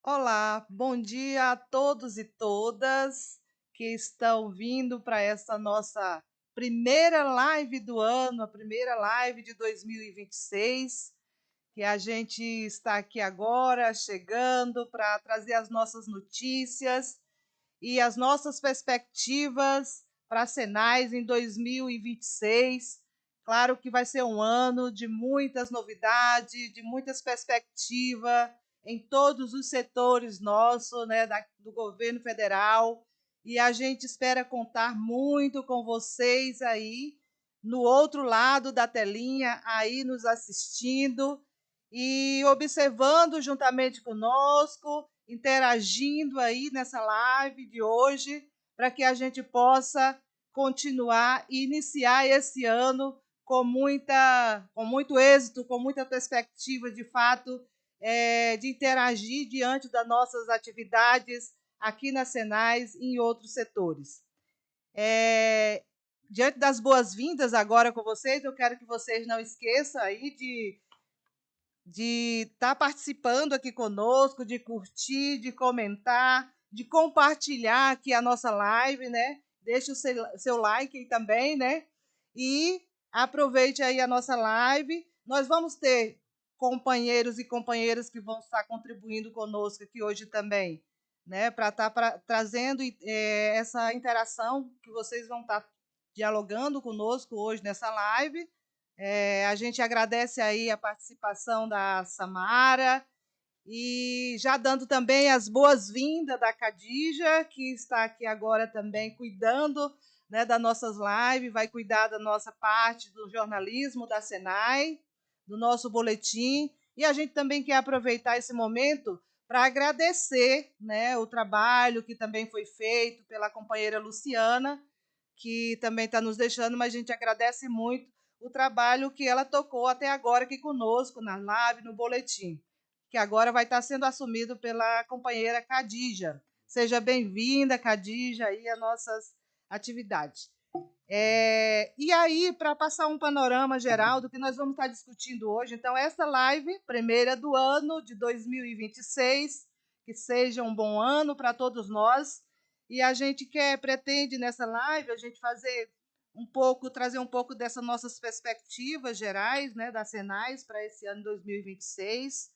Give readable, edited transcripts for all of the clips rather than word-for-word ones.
Olá, bom dia a todos e todas que estão vindo para essa nossa primeira live do ano, a primeira live de 2026, que a gente está aqui agora chegando para trazer as nossas notícias e as nossas perspectivas para a Senais em 2026. Claro que vai ser um ano de muitas novidades, de muitas perspectivas em todos os setores nossos, né, do governo federal. E a gente espera contar muito com vocês aí, no outro lado da telinha, aí nos assistindo e observando juntamente conosco, interagindo aí nessa live de hoje, para que a gente possa continuar e iniciar esse ano com muito êxito, com muita perspectiva, de fato, de interagir diante das nossas atividades aqui na Senais e em outros setores. Diante das boas-vindas agora com vocês, eu quero que vocês não esqueçam aí de estar participando aqui conosco, de curtir, de comentar, de compartilhar aqui a nossa live, né? Deixe o seu like aí também, né? E aproveite aí a nossa live. Nós vamos ter companheiros e companheiras que vão estar contribuindo conosco aqui hoje também, né? Para estar trazendo essa interação que vocês vão estar dialogando conosco hoje nessa live. A gente agradece aí a participação da Samara e já dando também as boas-vindas da Khadija, que está aqui agora também cuidando, né, das nossas lives, vai cuidar da nossa parte do jornalismo da Senai, do nosso boletim. E a gente também quer aproveitar esse momento para agradecer, né, o trabalho que também foi feito pela companheira Luciana, que também está nos deixando, mas a gente agradece muito o trabalho que ela tocou até agora aqui conosco, na live, no boletim, que agora vai estar sendo assumido pela companheira Khadija. Seja bem-vinda, Khadija, aí às nossas atividades. E aí, para passar um panorama geral do que nós vamos estar discutindo hoje, então, essa live, primeira do ano de 2026, que seja um bom ano para todos nós, e a gente pretende nessa live, a gente trazer um pouco dessas nossas perspectivas gerais, né, da Senais para esse ano 2026.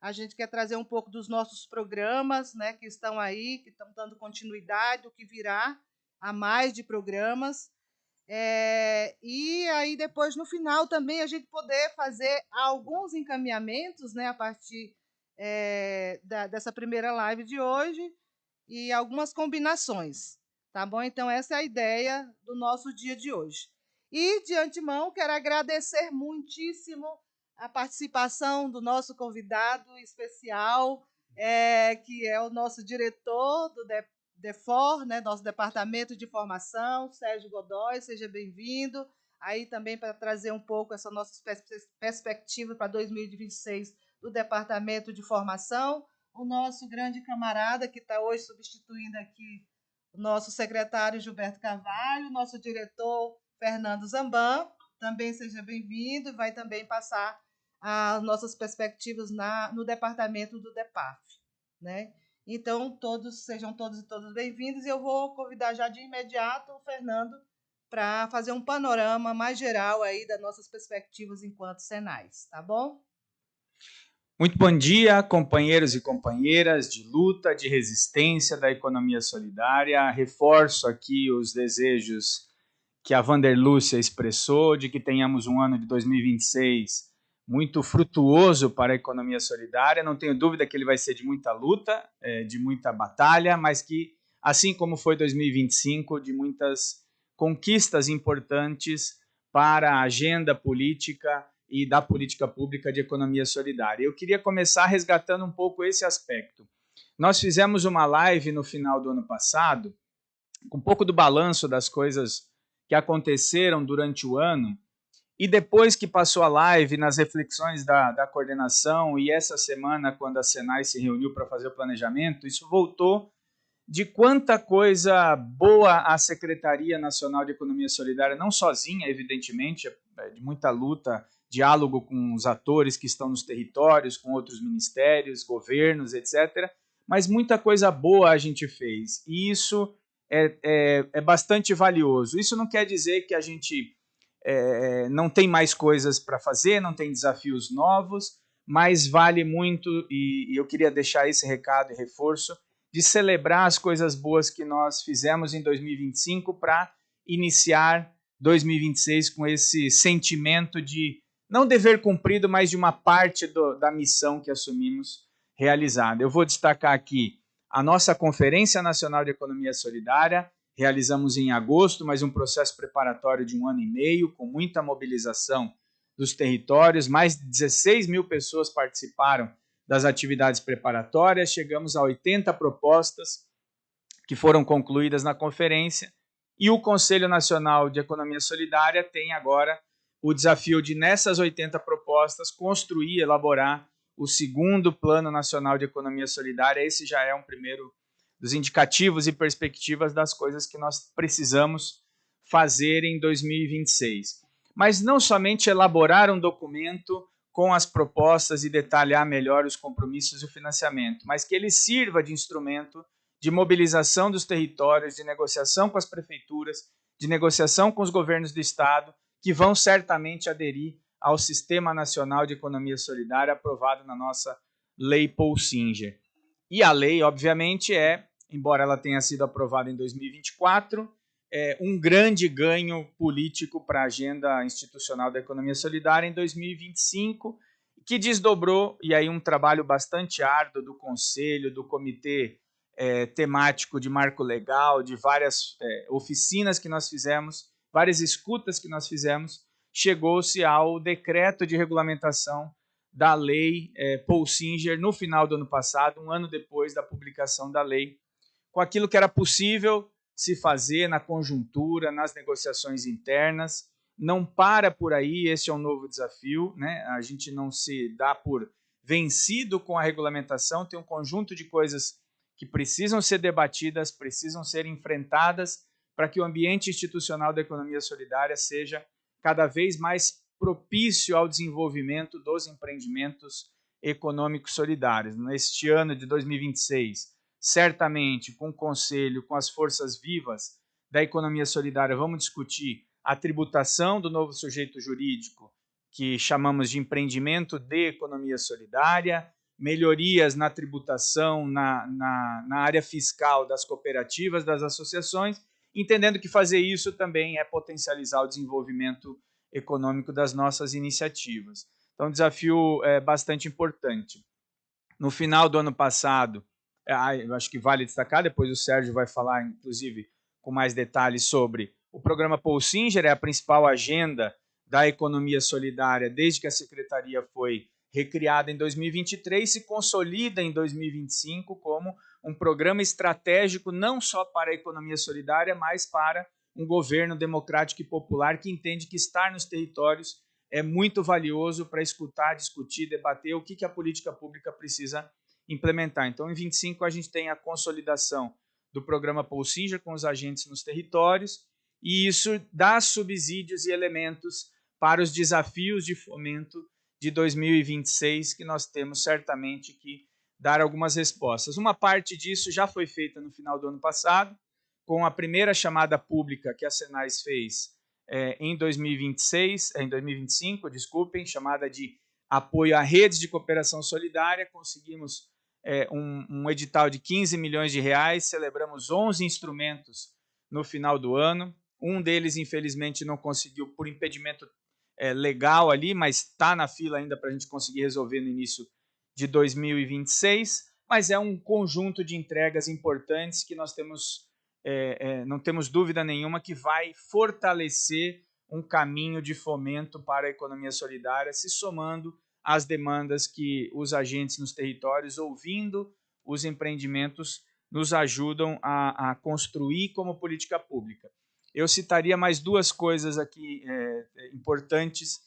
A gente quer trazer um pouco dos nossos programas, né, que estão aí, que estão dando continuidade, o que virá a mais de programas. E aí depois, no final, também a gente poder fazer alguns encaminhamentos, né, a partir dessa primeira live de hoje, e algumas combinações, tá bom? Então, essa é a ideia do nosso dia de hoje. E, de antemão, quero agradecer muitíssimo a participação do nosso convidado especial, que é o nosso diretor do DEFOR, né, nosso Departamento de Formação, Sérgio Godoy, seja bem-vindo. Aí também para trazer um pouco essa nossa perspectiva para 2026 do Departamento de Formação, o nosso grande camarada que está hoje substituindo aqui o nosso secretário Gilberto Carvalho, nosso diretor Fernando Zamban, também seja bem-vindo, vai também passar as nossas perspectivas no departamento do DEPAF, né? Então, sejam todos e todas bem-vindos, e eu vou convidar já de imediato o Fernando para fazer um panorama mais geral aí das nossas perspectivas enquanto Senais, tá bom? Muito bom dia, companheiros e companheiras de luta, de resistência da economia solidária. Reforço aqui os desejos que a Vanderlúcia expressou de que tenhamos um ano de 2026 muito frutuoso para a economia solidária. Não tenho dúvida que ele vai ser de muita luta, de muita batalha, mas que, assim como foi 2025, de muitas conquistas importantes para a agenda política e da política pública de economia solidária. Eu queria começar resgatando um pouco esse aspecto. Nós fizemos uma live no final do ano passado, com um pouco do balanço das coisas que aconteceram durante o ano, e depois que passou a live, nas reflexões da coordenação, e essa semana, quando a Senai se reuniu para fazer o planejamento, isso voltou de quanta coisa boa a Secretaria Nacional de Economia Solidária, não sozinha, evidentemente, de muita luta, diálogo com os atores que estão nos territórios, com outros ministérios, governos, etc., mas muita coisa boa a gente fez, e isso é bastante valioso. Isso não quer dizer que a gente não tem mais coisas para fazer, não tem desafios novos, mas vale muito, e eu queria deixar esse recado e reforço, de celebrar as coisas boas que nós fizemos em 2025 para iniciar 2026 com esse sentimento de não dever cumprido, mas de uma parte da missão que assumimos realizada. Eu vou destacar aqui a nossa Conferência Nacional de Economia Solidária, realizamos em agosto, mas um processo preparatório de 1 ano e meio, com muita mobilização dos territórios, mais de 16 mil pessoas participaram das atividades preparatórias, chegamos a 80 propostas que foram concluídas na conferência, e o Conselho Nacional de Economia Solidária tem agora o desafio de, nessas 80 propostas, construir, elaborar o segundo Plano Nacional de Economia Solidária. Esse já é um primeiro dos indicativos e perspectivas das coisas que nós precisamos fazer em 2026. Mas não somente elaborar um documento com as propostas e detalhar melhor os compromissos e o financiamento, mas que ele sirva de instrumento de mobilização dos territórios, de negociação com as prefeituras, de negociação com os governos do Estado, que vão certamente aderir ao Sistema Nacional de Economia Solidária aprovado na nossa Lei Paul Singer. E a lei, obviamente, embora ela tenha sido aprovada em 2024, um grande ganho político para a agenda institucional da economia solidária em 2025, que desdobrou, e aí um trabalho bastante árduo do Conselho, do Comitê temático de marco legal, de várias oficinas que nós fizemos, várias escutas que nós fizemos, chegou-se ao decreto de regulamentação da lei Paul Singer no final do ano passado, um ano depois da publicação da lei, com aquilo que era possível se fazer na conjuntura, nas negociações internas. Não para por aí, esse é um novo desafio, né? A gente não se dá por vencido com a regulamentação, tem um conjunto de coisas que precisam ser debatidas, precisam ser enfrentadas para que o ambiente institucional da economia solidária seja cada vez mais propício ao desenvolvimento dos empreendimentos econômicos solidários. Neste ano de 2026, certamente, com o Conselho, com as forças vivas da economia solidária, vamos discutir a tributação do novo sujeito jurídico, que chamamos de empreendimento de economia solidária, melhorias na tributação, na área fiscal das cooperativas, das associações, entendendo que fazer isso também é potencializar o desenvolvimento econômico das nossas iniciativas. Então, um desafio bastante importante. No final do ano passado, eu acho que vale destacar, depois o Sérgio vai falar, inclusive, com mais detalhes sobre o programa Paul Singer, é a principal agenda da economia solidária desde que a Secretaria foi recriada em 2023, se consolida em 2025 como um programa estratégico não só para a economia solidária, mas para um governo democrático e popular que entende que estar nos territórios é muito valioso para escutar, discutir, debater o que a política pública precisa implementar. Então, em 25 a gente tem a consolidação do programa Paul Singer com os agentes nos territórios, e isso dá subsídios e elementos para os desafios de fomento de 2026, que nós temos certamente que dar algumas respostas. Uma parte disso já foi feita no final do ano passado, com a primeira chamada pública que a Senais fez em 2025, chamada de apoio a redes de cooperação solidária. Conseguimos um edital de 15 milhões de reais, celebramos 11 instrumentos no final do ano. Um deles, infelizmente, não conseguiu por impedimento legal ali, mas está na fila ainda para a gente conseguir resolver no início de 2026, mas é um conjunto de entregas importantes que nós temos, não temos dúvida nenhuma que vai fortalecer um caminho de fomento para a economia solidária, se somando às demandas que os agentes nos territórios, ouvindo os empreendimentos, nos ajudam a construir como política pública. Eu citaria mais duas coisas aqui importantes,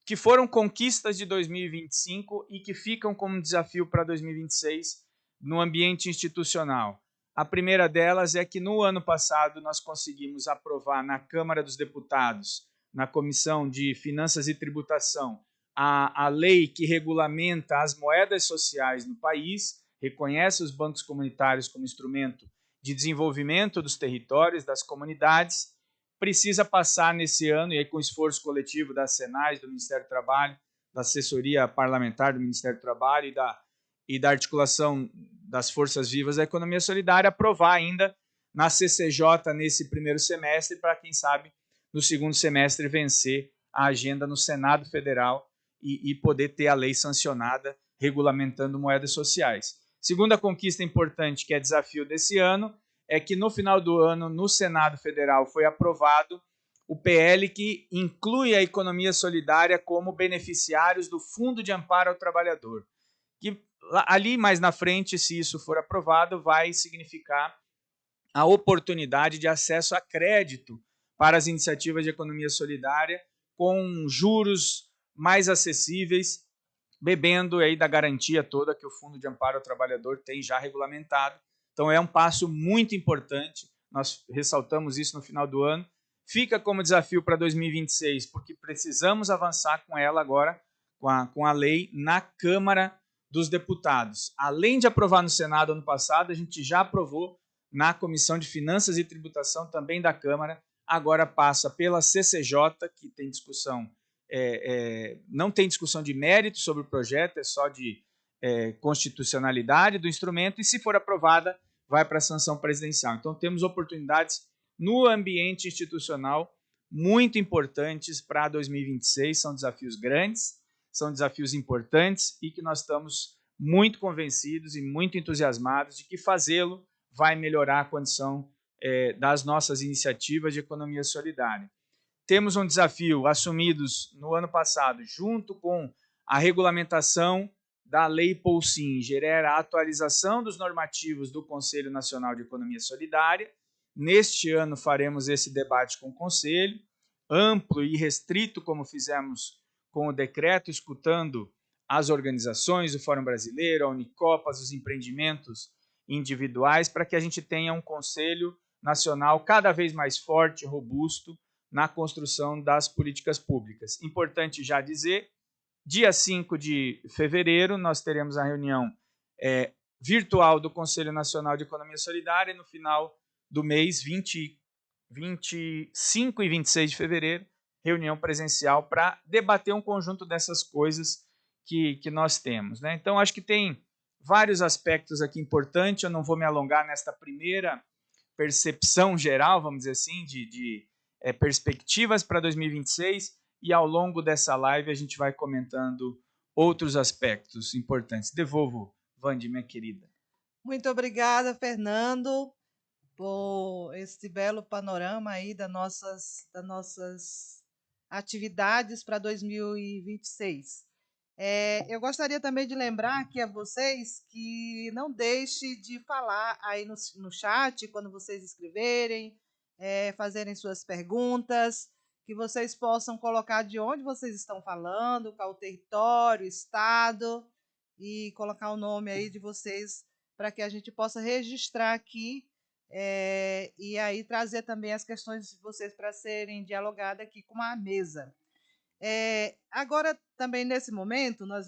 que foram conquistas de 2025 e que ficam como desafio para 2026 no ambiente institucional. A primeira delas é que no ano passado nós conseguimos aprovar na Câmara dos Deputados, na Comissão de Finanças e Tributação, a lei que regulamenta as moedas sociais no país, reconhece os bancos comunitários como instrumento de desenvolvimento dos territórios, das comunidades, precisa passar nesse ano, e aí com esforço coletivo das Senais, do Ministério do Trabalho, da assessoria parlamentar do Ministério do Trabalho e da articulação das forças vivas da economia solidária, aprovar ainda na CCJ nesse primeiro semestre, para quem sabe no segundo semestre vencer a agenda no Senado Federal e poder ter a lei sancionada regulamentando moedas sociais. Segunda conquista importante, que é desafio desse ano, é que no final do ano, no Senado Federal, foi aprovado o PL que inclui a economia solidária como beneficiários do Fundo de Amparo ao Trabalhador. Que ali mais na frente, se isso for aprovado, vai significar a oportunidade de acesso a crédito para as iniciativas de economia solidária com juros mais acessíveis, bebendo aí da garantia toda que o Fundo de Amparo ao Trabalhador tem já regulamentado. Então é um passo muito importante, nós ressaltamos isso no final do ano. Fica como desafio para 2026, porque precisamos avançar com ela agora, com a lei na Câmara dos Deputados. Além de aprovar no Senado ano passado, a gente já aprovou na Comissão de Finanças e Tributação também da Câmara, agora passa pela CCJ, que tem discussão, não tem discussão de mérito sobre o projeto, é só de constitucionalidade do instrumento, e se for aprovada, vai para a sanção presidencial. Então temos oportunidades no ambiente institucional muito importantes para 2026, são desafios grandes, são desafios importantes e que nós estamos muito convencidos e muito entusiasmados de que fazê-lo vai melhorar a condição das nossas iniciativas de economia solidária. Temos um desafio assumidos no ano passado, junto com a regulamentação da Lei Poulsinger, era a atualização dos normativos do Conselho Nacional de Economia Solidária. Neste ano faremos esse debate com o Conselho, amplo e restrito, como fizemos com o decreto, escutando as organizações, o Fórum Brasileiro, a Unicopas, os empreendimentos individuais, para que a gente tenha um Conselho Nacional cada vez mais forte e robusto na construção das políticas públicas. Importante já dizer, dia 5 de fevereiro, nós teremos a reunião virtual do Conselho Nacional de Economia Solidária, e no final do mês, 25 e 26 de fevereiro, reunião presencial para debater um conjunto dessas coisas que nós temos, né? Então, acho que tem vários aspectos aqui importantes, eu não vou me alongar nesta primeira percepção geral, vamos dizer assim, de perspectivas para 2026, e ao longo dessa live a gente vai comentando outros aspectos importantes. Devolvo, Vandi, minha querida. Muito obrigada, Fernando, por esse belo panorama aí das nossas atividades para 2026. Eu gostaria também de lembrar aqui a vocês que não deixe de falar aí no chat, quando vocês escreverem, fazerem suas perguntas, que vocês possam colocar de onde vocês estão falando, qual o território, estado, e colocar o nome aí de vocês para que a gente possa registrar aqui e aí trazer também as questões de vocês para serem dialogadas aqui com a mesa. Agora, também nesse momento, nós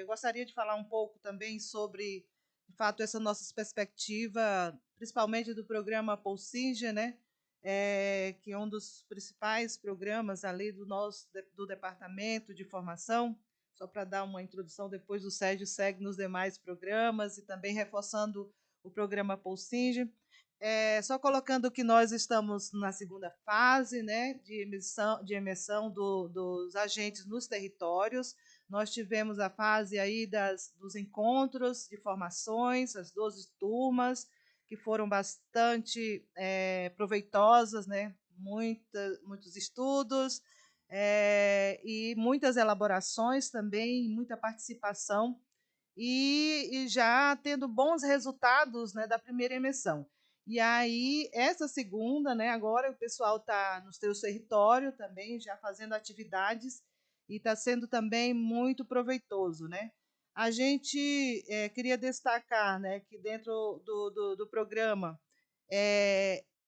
gostaria de falar um pouco também sobre, de fato, essa nossa perspectiva, principalmente do programa Poulsinger, né? Que é um dos principais programas ali do Departamento de Formação, só para dar uma introdução, depois o Sérgio segue nos demais programas e também reforçando o programa Poulsinger. Só colocando que nós estamos na segunda fase, né, de emissão dos agentes nos territórios. Nós tivemos a fase aí dos encontros de formações, as 12 turmas, que foram bastante proveitosas, né, muitos estudos e muitas elaborações também, muita participação, e já tendo bons resultados, né, da primeira emissão. E aí, essa segunda, né, agora o pessoal está no seu território também, já fazendo atividades, e está sendo também muito proveitoso, né? A gente queria destacar, né, que dentro do programa,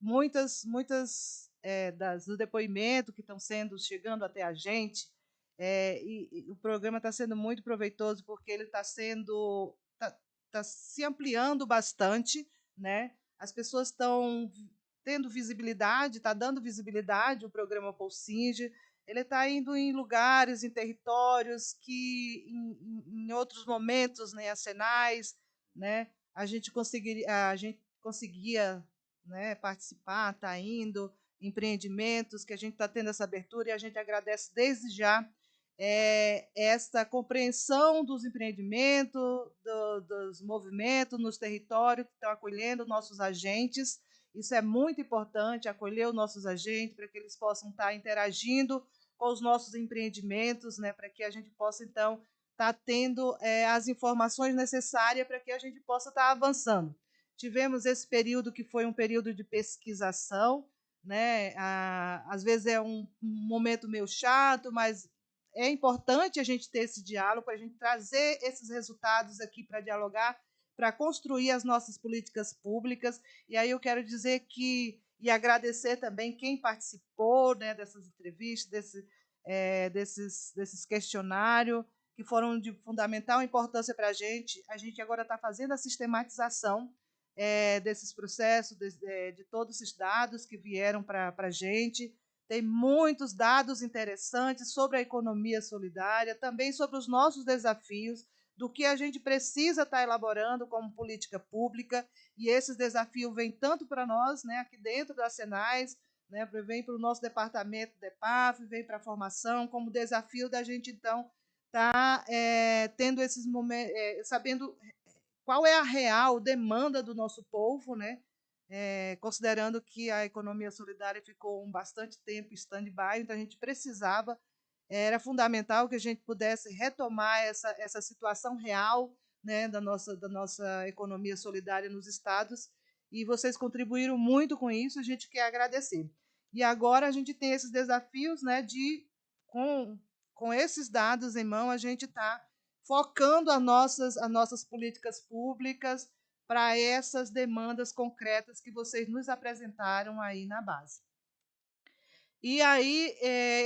muitas do depoimento que estão chegando até a gente, e o programa está sendo muito proveitoso porque ele está tá se ampliando bastante, né? As pessoas estão tendo visibilidade, está dando visibilidade o programa Polsinge. Ele está indo em lugares, em territórios que, em outros momentos, né, acenais, né, a gente conseguia, né, participar, está indo, empreendimentos que a gente está tendo essa abertura e a gente agradece desde já essa compreensão dos empreendimentos, dos movimentos nos territórios que estão acolhendo nossos agentes. Isso é muito importante, acolher os nossos agentes para que eles possam estar interagindo com os nossos empreendimentos, né, para que a gente possa, então, estar tendo as informações necessárias para que a gente possa estar avançando. Tivemos esse período que foi um período de pesquisação, né? Às vezes é um momento meio chato, mas é importante a gente ter esse diálogo, para a gente trazer esses resultados aqui para dialogar, para construir as nossas políticas públicas. E aí eu quero dizer que, e agradecer também quem participou, né, dessas entrevistas, desses questionários, que foram de fundamental importância para a gente. A gente agora está fazendo a sistematização desses processos, de todos esses dados que vieram para a gente. Tem muitos dados interessantes sobre a economia solidária, também sobre os nossos desafios, do que a gente precisa estar elaborando como política pública, e esses desafios vêm tanto para nós, né, aqui dentro das Senais, né, vem para o nosso departamento de EPAF, vem para a formação, como desafio da gente, então, estar tendo esses momentos, sabendo qual é a real demanda do nosso povo, né? Considerando que a economia solidária ficou bastante tempo em stand-by, então a gente precisava, era fundamental que a gente pudesse retomar essa situação real, né, da nossa economia solidária nos estados, e vocês contribuíram muito com isso, a gente quer agradecer. E agora a gente tem esses desafios, né, com esses dados em mão, a gente está focando as nossas políticas públicas para essas demandas concretas que vocês nos apresentaram aí na base. E aí,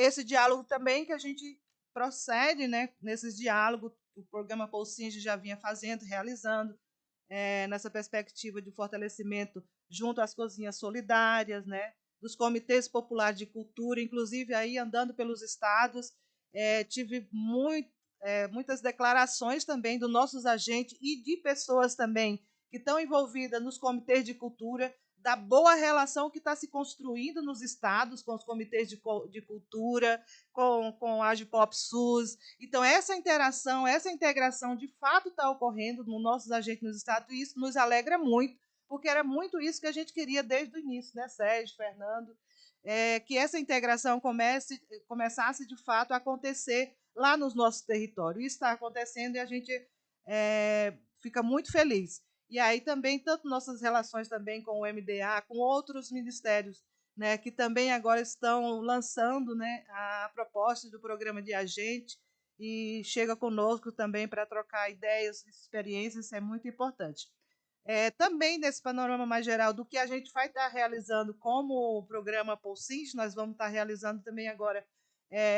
esse diálogo também que a gente procede, né, nesses diálogos, o programa Polsinge já vinha fazendo, realizando, nessa perspectiva de fortalecimento junto às cozinhas solidárias, né, dos comitês populares de cultura, inclusive aí andando pelos estados, tive muitas declarações também dos nossos agentes e de pessoas também que estão envolvidas nos comitês de cultura, da boa relação que está se construindo nos estados com os comitês de cultura, com a Agipop SUS. Então, essa interação, essa integração, de fato, está ocorrendo nos nossos agentes nos estados, e isso nos alegra muito, porque era muito isso que a gente queria desde o início, né, Sérgio, Fernando, que essa integração começasse, de fato, a acontecer lá nos nossos territórios. Isso está acontecendo e a gente fica muito feliz. E aí também, tanto nossas relações também com o MDA, com outros ministérios, né, que também agora estão lançando, né, a proposta do programa de agente, e chega conosco também para trocar ideias, experiências, isso é muito importante. Também nesse panorama mais geral do que a gente vai estar realizando como o programa Polsinge, nós vamos estar realizando também agora,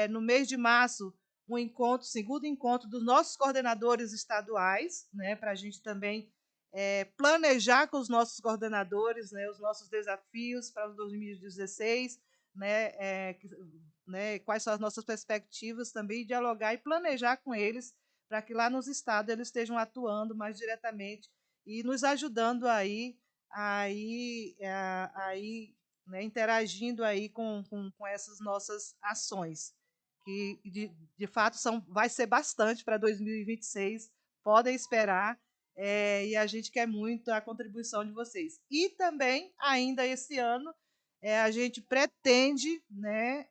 no mês de março, um encontro, segundo encontro dos nossos coordenadores estaduais, né, para a gente também planejar com os nossos coordenadores, né, os nossos desafios para 2016, né, quais são as nossas perspectivas também, dialogar e planejar com eles para que lá nos estados eles estejam atuando mais diretamente e nos ajudando né, interagindo aí com essas nossas ações, que de fato vai ser bastante para 2026, podem esperar, e a gente quer muito a contribuição de vocês. E também, ainda esse ano, a gente pretende, né,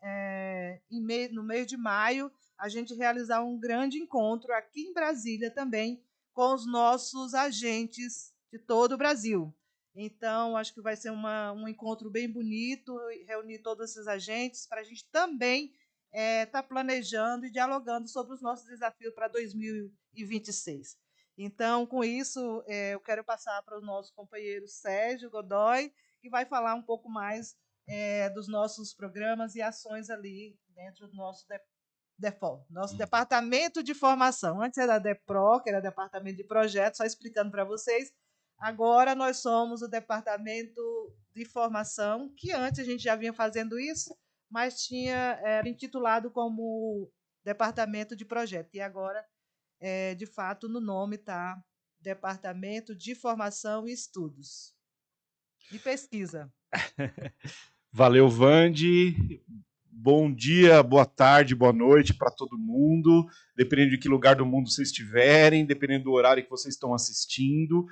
no mês de maio, a gente realizar um grande encontro aqui em Brasília também, com os nossos agentes de todo o Brasil. Então, acho que vai ser um encontro bem bonito, reunir todos esses agentes para a gente também estar planejando e dialogando sobre os nossos desafios para 2026. Então, com isso, eu quero passar para o nosso companheiro Sérgio Godoy, que vai falar um pouco mais dos nossos programas e ações ali dentro do nosso DEFOR, nosso departamento de formação. Antes era DEPRO, que era departamento de projetos, só explicando para vocês. Agora nós somos o departamento de formação, que antes a gente já vinha fazendo isso, mas era intitulado como departamento de projeto. E agora, de fato, no nome está Departamento de Formação e Estudos. E Pesquisa. Valeu, Vande. Bom dia, boa tarde, boa noite para todo mundo, dependendo de que lugar do mundo vocês estiverem, dependendo do horário que vocês estão assistindo.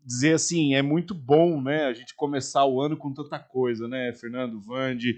Dizer assim, é muito bom, né, a gente começar o ano com tanta coisa, né, Fernando, Vande.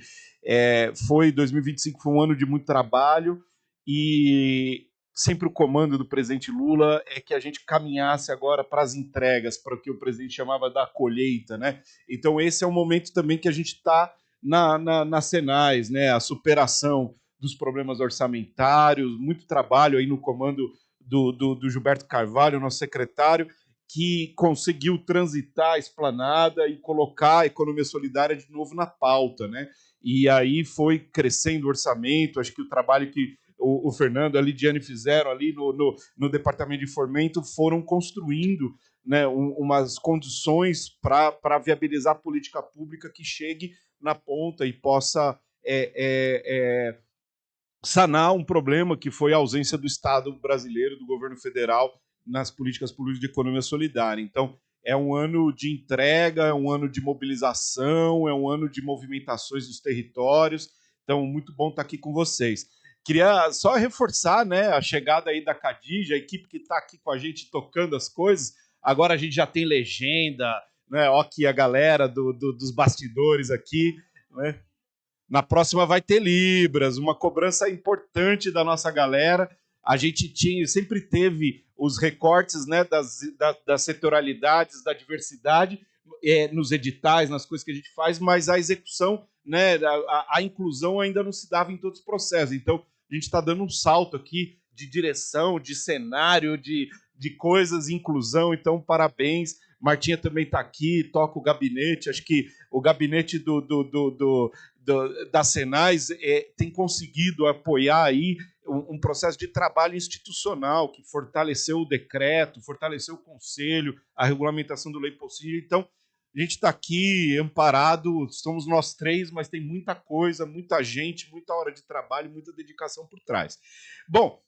2025 foi um ano de muito trabalho e sempre o comando do presidente Lula é que a gente caminhasse agora para as entregas, para o que o presidente chamava da colheita, né? Então esse é o momento também que a gente está nas Senais, né? A superação dos problemas orçamentários, muito trabalho aí no comando do Gilberto Carvalho, nosso secretário, que conseguiu transitar a esplanada e colocar a economia solidária de novo na pauta, né? E aí foi crescendo o orçamento, acho que o trabalho que o Fernando e a Lidiane fizeram ali no departamento de fomento foram construindo, né, umas condições para viabilizar a política pública que chegue na ponta e possa sanar um problema que foi a ausência do Estado brasileiro, do governo federal, nas políticas públicas de economia solidária. Então, é um ano de entrega, é um ano de mobilização, é um ano de movimentações dos territórios. Então, muito bom estar aqui com vocês. Queria só reforçar, né, a chegada aí da Khadija, a equipe que está aqui com a gente tocando as coisas. Agora a gente já tem legenda, né? Ó, aqui a galera dos bastidores aqui, né? Na próxima vai ter Libras, uma cobrança importante da nossa galera. A gente sempre teve os recortes, né, das setorialidades, da diversidade nos editais, nas coisas que a gente faz, mas a execução, né, a inclusão ainda não se dava em todos os processos. Então, a gente está dando um salto aqui de direção, de cenário, de coisas, inclusão. Então, parabéns. Martinha também está aqui, toca o gabinete. Acho que o gabinete das Senais tem conseguido apoiar aí um processo de trabalho institucional que fortaleceu o decreto, fortaleceu o conselho, a regulamentação do Lei Possível. Então, a gente está aqui amparado, somos nós três, mas tem muita coisa, muita gente, muita hora de trabalho, muita dedicação por trás. Bom,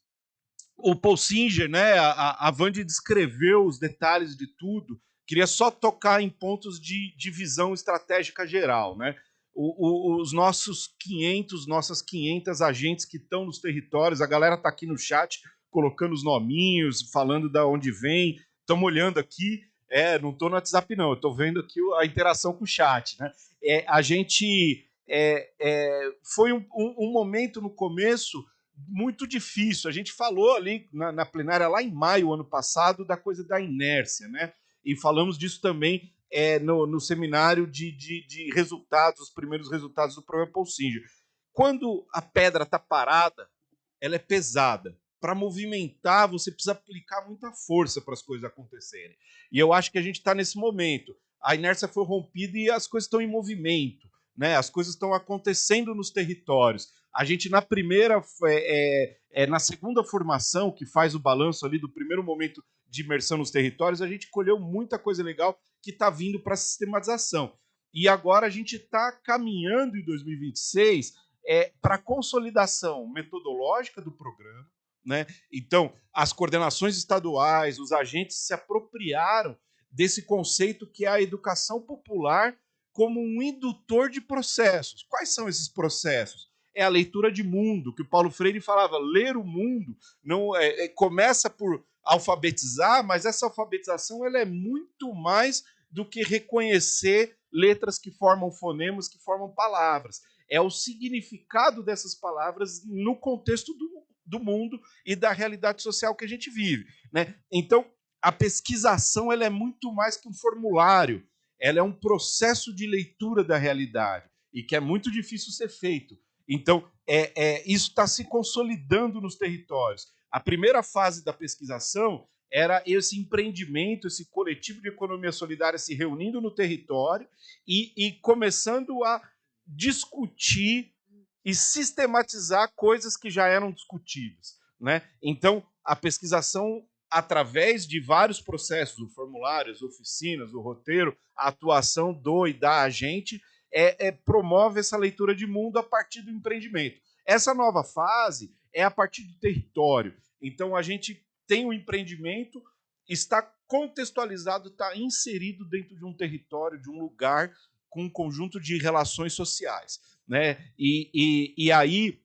o Paul Singer, né, a Vande descreveu os detalhes de tudo, queria só tocar em pontos de visão estratégica geral, né? Os nossos nossas 500 agentes que estão nos territórios, a galera está aqui no chat colocando os nominhos, falando de onde vem, estamos olhando aqui, não estou no WhatsApp não, estou vendo aqui a interação com o chat, né? A gente foi um momento no começo muito difícil. A gente falou ali na plenária lá em maio ano passado da coisa da inércia, né? E falamos disso também no seminário de resultados, os primeiros resultados do programa Paul Singer. Quando a pedra está parada, ela é pesada. Para movimentar, você precisa aplicar muita força para as coisas acontecerem. E eu acho que a gente está nesse momento. A inércia foi rompida e as coisas estão em movimento, né? As coisas estão acontecendo nos territórios. A gente, na segunda formação, que faz o balanço ali do primeiro momento de imersão nos territórios, a gente colheu muita coisa legal que está vindo para a sistematização. E agora a gente está caminhando em 2026 para a consolidação metodológica do programa, né? Então, as coordenações estaduais, os agentes se apropriaram desse conceito que é a educação popular como um indutor de processos. Quais são esses processos? É a leitura de mundo, que o Paulo Freire falava, ler o mundo não começa por alfabetizar, mas essa alfabetização ela é muito mais do que reconhecer letras que formam fonemas, que formam palavras. É o significado dessas palavras no contexto do mundo e da realidade social que a gente vive, né? Então, a pesquisação ela é muito mais que um formulário, ela é um processo de leitura da realidade e que é muito difícil ser feito. Então, isso está se consolidando nos territórios. A primeira fase da pesquisação era esse empreendimento, esse coletivo de economia solidária se reunindo no território e começando a discutir e sistematizar coisas que já eram discutidas, né? Então, a pesquisação, através de vários processos, o formulário, as oficinas, o roteiro, a atuação do e da agente, promove essa leitura de mundo a partir do empreendimento. Essa nova fase é a partir do território. Então, a gente tem um empreendimento, está contextualizado, está inserido dentro de um território, de um lugar, com um conjunto de relações sociais, né? E aí,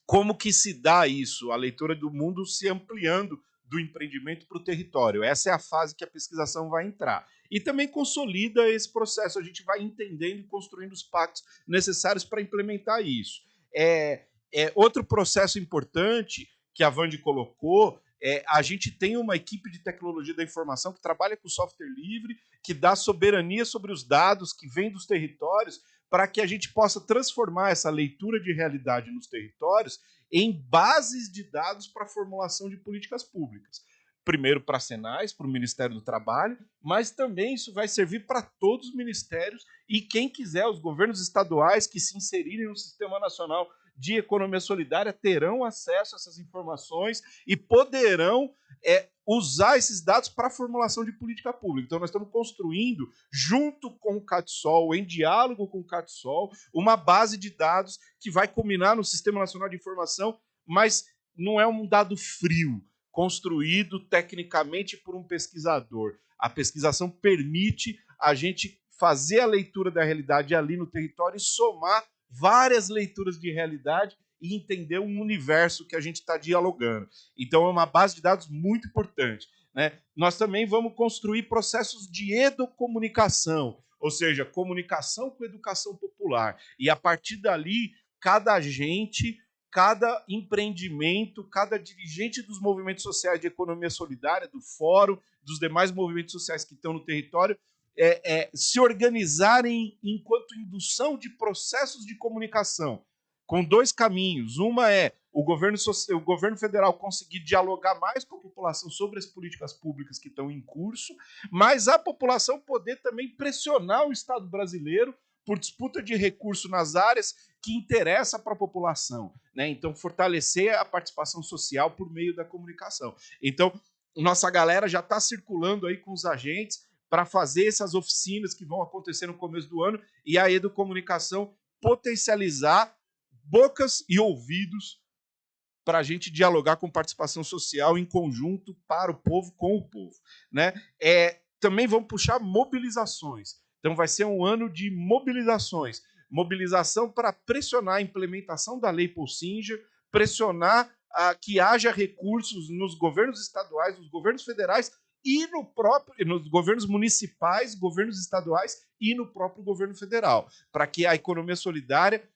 como que se dá isso? A leitura do mundo se ampliando do empreendimento para o território. Essa é a fase que a pesquisação vai entrar. E também consolida esse processo. A gente vai entendendo e construindo os pactos necessários para implementar isso. Outro processo importante que a Vandi colocou, a gente tem uma equipe de tecnologia da informação que trabalha com software livre, que dá soberania sobre os dados que vêm dos territórios, para que a gente possa transformar essa leitura de realidade nos territórios em bases de dados para a formulação de políticas públicas. Primeiro para a Senais, para o Ministério do Trabalho, mas também isso vai servir para todos os ministérios e quem quiser, os governos estaduais que se inserirem no Sistema Nacional de Economia Solidária terão acesso a essas informações e poderão usar esses dados para a formulação de política pública. Então, nós estamos construindo, junto com o CADSOL, em diálogo com o CADSOL, uma base de dados que vai culminar no Sistema Nacional de Informação, mas não é um dado frio, construído tecnicamente por um pesquisador. A pesquisação permite a gente fazer a leitura da realidade ali no território e somar várias leituras de realidade e entender um universo que a gente está dialogando. Então, é uma base de dados muito importante, né? Nós também vamos construir processos de educomunicação, ou seja, comunicação com educação popular. E, a partir dali, cada agente, cada empreendimento, cada dirigente dos movimentos sociais de economia solidária, do fórum, dos demais movimentos sociais que estão no território, se organizarem enquanto indução de processos de comunicação, com dois caminhos. Uma é o governo federal conseguir dialogar mais com a população sobre as políticas públicas que estão em curso, mas a população poder também pressionar o Estado brasileiro por disputa de recursos nas áreas que interessam para a população, né? Então, fortalecer a participação social por meio da comunicação. Então, nossa galera já está circulando aí com os agentes para fazer essas oficinas que vão acontecer no começo do ano e a educomunicação potencializar bocas e ouvidos para a gente dialogar com participação social em conjunto para o povo, com o povo, né? Também vamos puxar mobilizações. Então vai ser um ano de mobilizações. Mobilização para pressionar a implementação da Lei Paul Singer, pressionar que haja recursos nos governos estaduais, nos governos federais e nos governos municipais, governos estaduais e no próprio governo federal, para que a economia solidária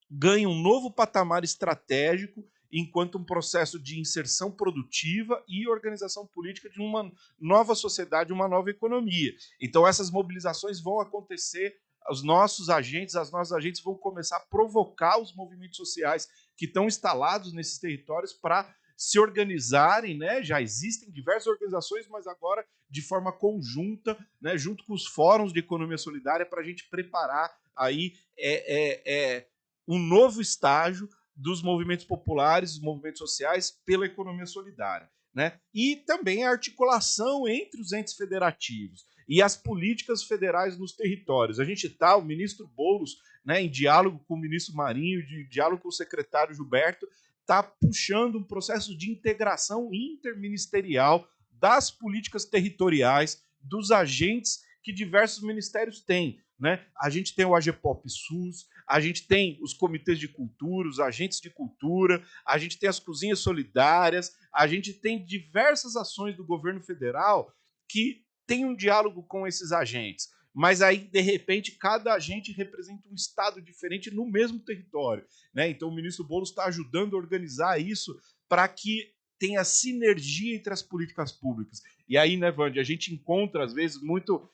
ganhe um novo patamar estratégico enquanto um processo de inserção produtiva e organização política de uma nova sociedade, uma nova economia. Então, essas mobilizações vão acontecer, os nossos agentes, as nossas agentes vão começar a provocar os movimentos sociais que estão instalados nesses territórios para se organizarem, né? Já existem diversas organizações, mas agora de forma conjunta, né? Junto com os fóruns de economia solidária, para a gente preparar aí um novo estágio dos movimentos populares, dos movimentos sociais pela economia solidária, né? E também a articulação entre os entes federativos e as políticas federais nos territórios. A gente está, o ministro Boulos, né, em diálogo com o ministro Marinho, em diálogo com o secretário Gilberto, está puxando um processo de integração interministerial das políticas territoriais, dos agentes que diversos ministérios têm, né? A gente tem o AGPOP SUS, a gente tem os comitês de cultura, os agentes de cultura, a gente tem as cozinhas solidárias, a gente tem diversas ações do governo federal que tem um diálogo com esses agentes. Mas aí, de repente, cada agente representa um estado diferente no mesmo território, né? Então, o ministro Boulos está ajudando a organizar isso para que tenha sinergia entre as políticas públicas. E aí, né, Vandi, a gente encontra, às vezes, muito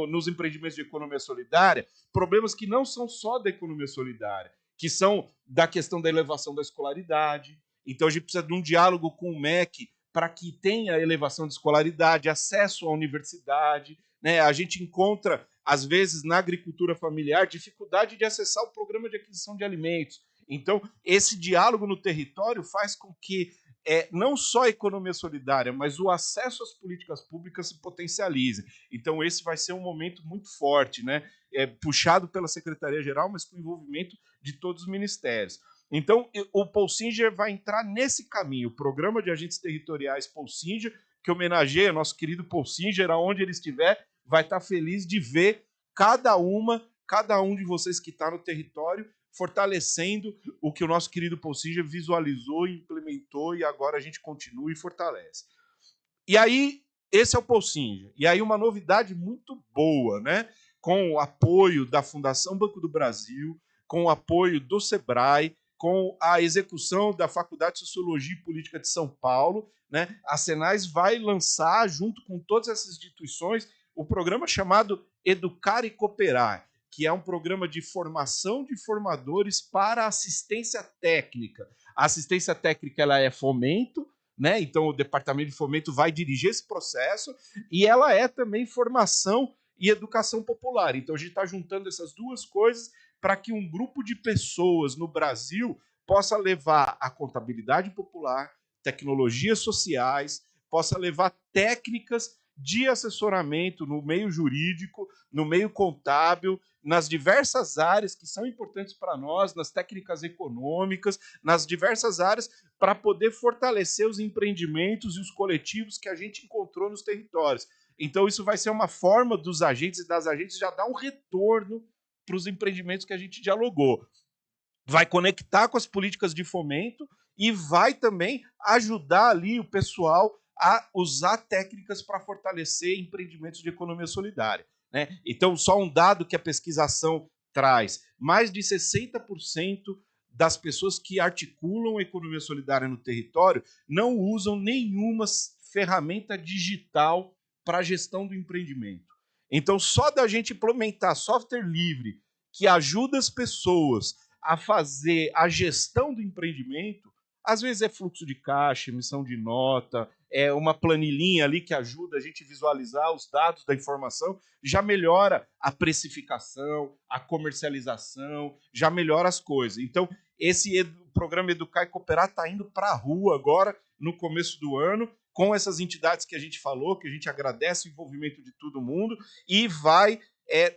nos empreendimentos de economia solidária, problemas que não são só da economia solidária, que são da questão da elevação da escolaridade. Então, a gente precisa de um diálogo com o MEC para que tenha elevação de escolaridade, acesso à universidade, né? A gente encontra às vezes, na agricultura familiar, dificuldade de acessar o programa de aquisição de alimentos. Então, esse diálogo no território faz com que não só a economia solidária, mas o acesso às políticas públicas se potencialize. Então, esse vai ser um momento muito forte, né? Puxado pela Secretaria-Geral, mas com o envolvimento de todos os ministérios. Então, o Polsinger vai entrar nesse caminho, o Programa de Agentes Territoriais Polsinger, que homenageia nosso querido Polsinger, aonde ele estiver, vai estar feliz de ver cada um de vocês que está no território fortalecendo o que o nosso querido Polsinger visualizou, implementou e agora a gente continua e fortalece. E aí, esse é o Polsinger. E aí uma novidade muito boa, né? Com o apoio da Fundação Banco do Brasil, com o apoio do SEBRAE, com a execução da Faculdade de Sociologia e Política de São Paulo, né? A Senais vai lançar, junto com todas essas instituições, o programa chamado Educar e Cooperar, que é um programa de formação de formadores para assistência técnica. A assistência técnica ela é fomento, né? Então o Departamento de Fomento vai dirigir esse processo, e ela é também formação e educação popular. Então a gente está juntando essas duas coisas para que um grupo de pessoas no Brasil possa levar a contabilidade popular, tecnologias sociais, possa levar técnicas de assessoramento no meio jurídico, no meio contábil, nas diversas áreas que são importantes para nós, nas técnicas econômicas, nas diversas áreas, para poder fortalecer os empreendimentos e os coletivos que a gente encontrou nos territórios. Então, isso vai ser uma forma dos agentes e das agentes já dar um retorno para os empreendimentos que a gente dialogou. Vai conectar com as políticas de fomento e vai também ajudar ali o pessoal a usar técnicas para fortalecer empreendimentos de economia solidária, né? Então, só um dado que a pesquisação traz: mais de 60% das pessoas que articulam a economia solidária no território não usam nenhuma ferramenta digital para a gestão do empreendimento. Então, só da gente implementar software livre que ajuda as pessoas a fazer a gestão do empreendimento, às vezes é fluxo de caixa, emissão de nota, é uma planilhinha ali que ajuda a gente a visualizar os dados da informação, já melhora a precificação, a comercialização, já melhora as coisas. Então, esse programa Educar e Cooperar está indo para a rua agora, no começo do ano, com essas entidades que a gente falou, que a gente agradece o envolvimento de todo mundo, e vai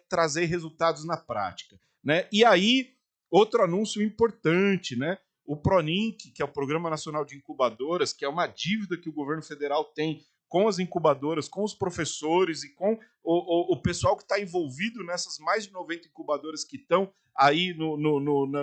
trazer resultados na prática, né? E aí, outro anúncio importante, né? O PRONINC, que é o Programa Nacional de Incubadoras, que é uma dívida que o governo federal tem com as incubadoras, com os professores e com o pessoal que está envolvido nessas mais de 90 incubadoras que estão aí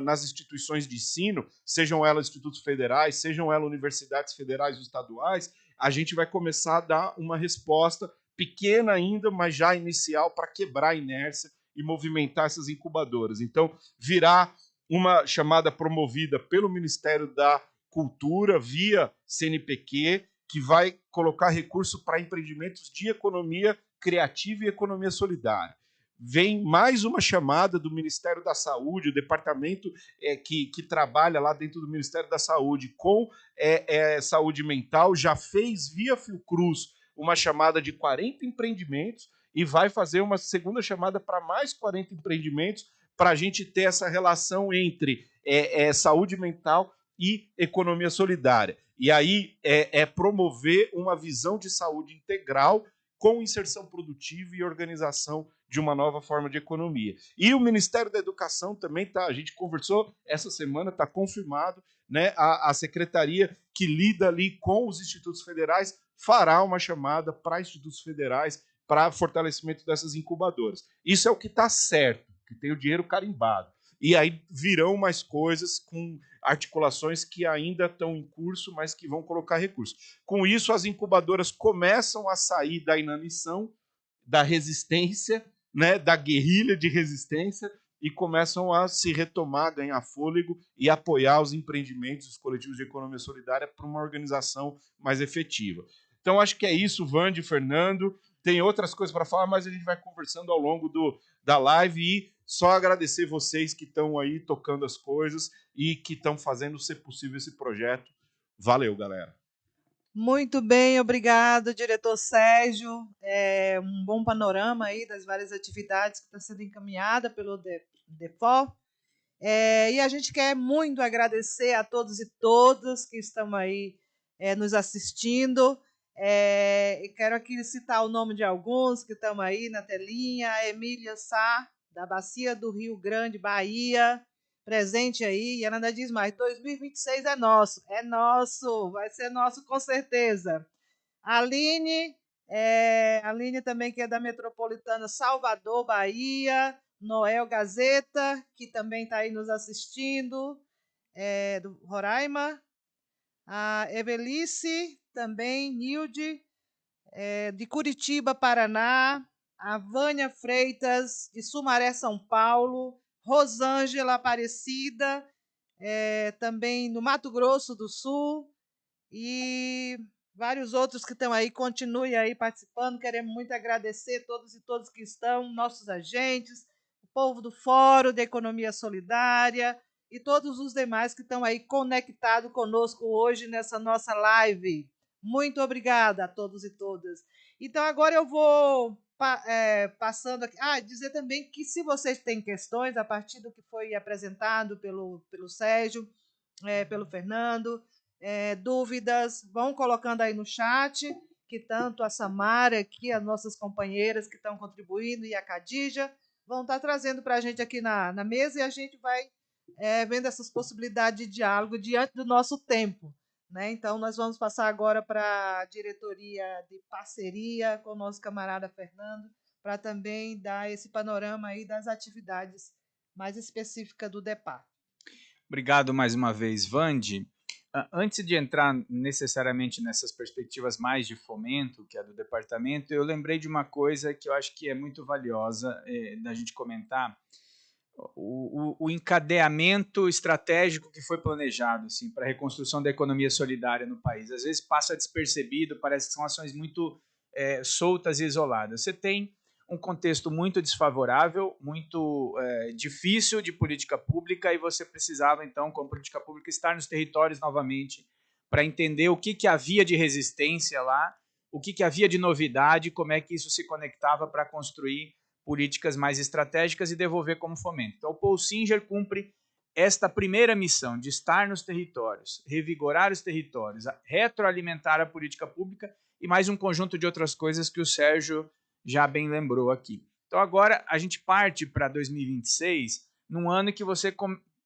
nas instituições de ensino, sejam elas institutos federais, sejam elas universidades federais ou estaduais. A gente vai começar a dar uma resposta pequena ainda, mas já inicial, para quebrar a inércia e movimentar essas incubadoras. Então, virá uma chamada promovida pelo Ministério da Cultura, via CNPq, que vai colocar recurso para empreendimentos de economia criativa e economia solidária. Vem mais uma chamada do Ministério da Saúde, o departamento que trabalha lá dentro do Ministério da Saúde com saúde mental, já fez via Fiocruz uma chamada de 40 empreendimentos e vai fazer uma segunda chamada para mais 40 empreendimentos, para a gente ter essa relação entre saúde mental e economia solidária. E aí promover uma visão de saúde integral com inserção produtiva e organização de uma nova forma de economia. E o Ministério da Educação também a gente conversou essa semana, está confirmado, né, a secretaria que lida ali com os institutos federais fará uma chamada para institutos federais para fortalecimento dessas incubadoras. Isso é o que está certo, que tem o dinheiro carimbado. E aí virão mais coisas com articulações que ainda estão em curso, mas que vão colocar recursos. Com isso, as incubadoras começam a sair da inanição, da resistência, né, da guerrilha de resistência, e começam a se retomar, ganhar fôlego e apoiar os empreendimentos, os coletivos de economia solidária para uma organização mais efetiva. Então, acho que é isso, Vande, Fernando. Tem outras coisas para falar, mas a gente vai conversando ao longo da live, e só agradecer vocês que estão aí tocando as coisas e que estão fazendo ser possível esse projeto. Valeu, galera. Muito bem, obrigado, diretor Sérgio. Um bom panorama aí das várias atividades que estão sendo encaminhadas pelo DEFOR. E a gente quer muito agradecer a todos e todas que estão aí nos assistindo. E quero aqui citar o nome de alguns que estão aí na telinha. A Emília Sá, da Bacia do Rio Grande, Bahia, presente aí. E ela ainda diz mais, 2026 é nosso, vai ser nosso com certeza. A Aline também, que é da Metropolitana Salvador, Bahia. Noel Gazeta, que também está aí nos assistindo, do Roraima. A Evelice, também, Nilde, de Curitiba, Paraná. A Vânia Freitas, de Sumaré, São Paulo. Rosângela Aparecida, também no Mato Grosso do Sul. E vários outros que estão aí, continuem aí participando. Queremos muito agradecer todos e todas que estão, nossos agentes, o povo do Fórum de Economia Solidária e todos os demais que estão aí conectados conosco hoje nessa nossa live. Muito obrigada a todos e todas. Então, agora eu vou passando aqui. Dizer também que se vocês têm questões a partir do que foi apresentado pelo Sérgio, pelo Fernando, dúvidas, vão colocando aí no chat, que tanto a Samara aqui, as nossas companheiras que estão contribuindo, e a Khadija, vão estar trazendo para a gente aqui na mesa, e a gente vai vendo essas possibilidades de diálogo diante do nosso tempo. Né? Então, nós vamos passar agora para a diretoria de parceria com o nosso camarada Fernando, para também dar esse panorama aí das atividades mais específicas do DEPAR. Obrigado mais uma vez, Vandi. Antes de entrar necessariamente nessas perspectivas mais de fomento, que é do departamento, eu lembrei de uma coisa que eu acho que é muito valiosa da gente comentar, o encadeamento estratégico que foi planejado assim, para a reconstrução da economia solidária no país. Às vezes passa despercebido, parece que são ações muito soltas e isoladas. Você tem um contexto muito desfavorável, muito difícil de política pública, e você precisava, então, como política pública, estar nos territórios novamente para entender o que havia de resistência lá, o que havia de novidade, como é que isso se conectava para construir políticas mais estratégicas e devolver como fomento. Então, o Paul Singer cumpre esta primeira missão de estar nos territórios, revigorar os territórios, retroalimentar a política pública e mais um conjunto de outras coisas que o Sérgio já bem lembrou aqui. Então, agora a gente parte para 2026, num ano que você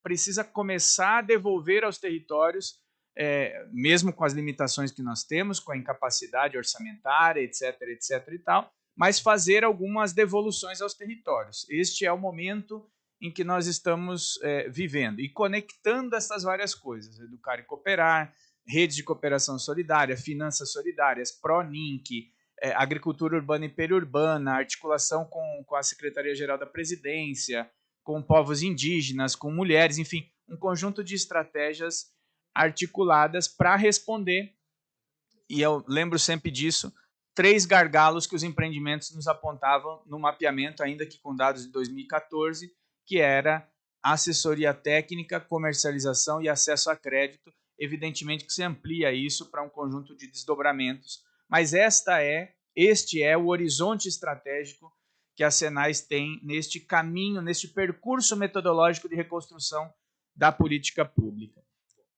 precisa começar a devolver aos territórios, mesmo com as limitações que nós temos, com a incapacidade orçamentária, etc., etc. e tal, mas fazer algumas devoluções aos territórios. Este é o momento em que nós estamos vivendo, e conectando essas várias coisas, educar e cooperar, redes de cooperação solidária, finanças solidárias, PRONINC, agricultura urbana e periurbana, articulação com a Secretaria-Geral da Presidência, com povos indígenas, com mulheres, enfim, um conjunto de estratégias articuladas para responder, e eu lembro sempre disso, 3 gargalos que os empreendimentos nos apontavam no mapeamento, ainda que com dados de 2014, que era assessoria técnica, comercialização e acesso a crédito. Evidentemente que se amplia isso para um conjunto de desdobramentos, mas este é o horizonte estratégico que a Senais tem neste caminho, neste percurso metodológico de reconstrução da política pública.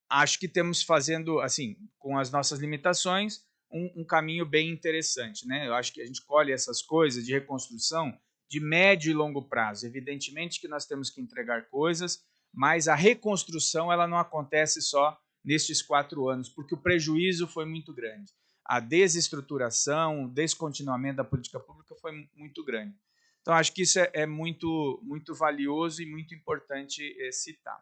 Acho que temos fazendo, assim, com as nossas limitações, um caminho bem interessante, né? Eu acho que a gente colhe essas coisas de reconstrução de médio e longo prazo. Evidentemente que nós temos que entregar coisas, mas a reconstrução ela não acontece só nestes 4 anos, porque o prejuízo foi muito grande. A desestruturação, o descontinuamento da política pública foi muito grande. Então, acho que isso é muito, muito valioso e muito importante citar.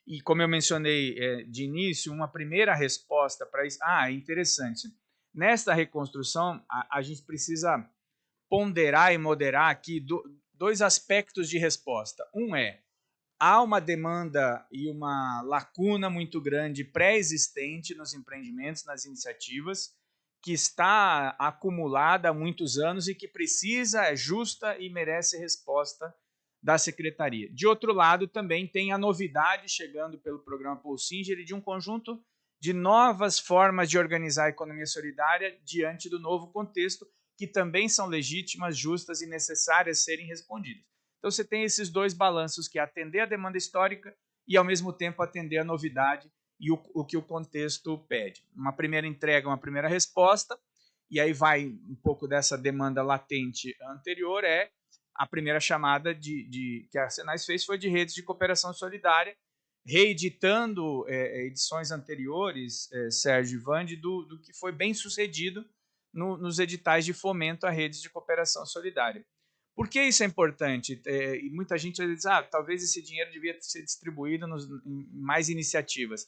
E como eu mencionei de início, uma primeira resposta para isso... é interessante. Nesta reconstrução, a gente precisa ponderar e moderar aqui 2 aspectos de resposta. Um há uma demanda e uma lacuna muito grande pré-existente nos empreendimentos, nas iniciativas, que está acumulada há muitos anos e que precisa, é justa e merece resposta da Secretaria. De outro lado, também tem a novidade chegando pelo programa Paul Singer e de um conjunto de novas formas de organizar a economia solidária diante do novo contexto, que também são legítimas, justas e necessárias serem respondidas. Então você tem esses dois balanços, que é atender a demanda histórica e, ao mesmo tempo, atender a novidade e o que o contexto pede. Uma primeira entrega, uma primeira resposta, e aí vai um pouco dessa demanda latente anterior, é a primeira chamada que a Senais fez foi de redes de cooperação solidária, reeditando edições anteriores, Sérgio e Vande, do que foi bem sucedido nos editais de fomento a redes de cooperação solidária. Por que isso é importante? E muita gente diz, talvez esse dinheiro devia ser distribuído em mais iniciativas.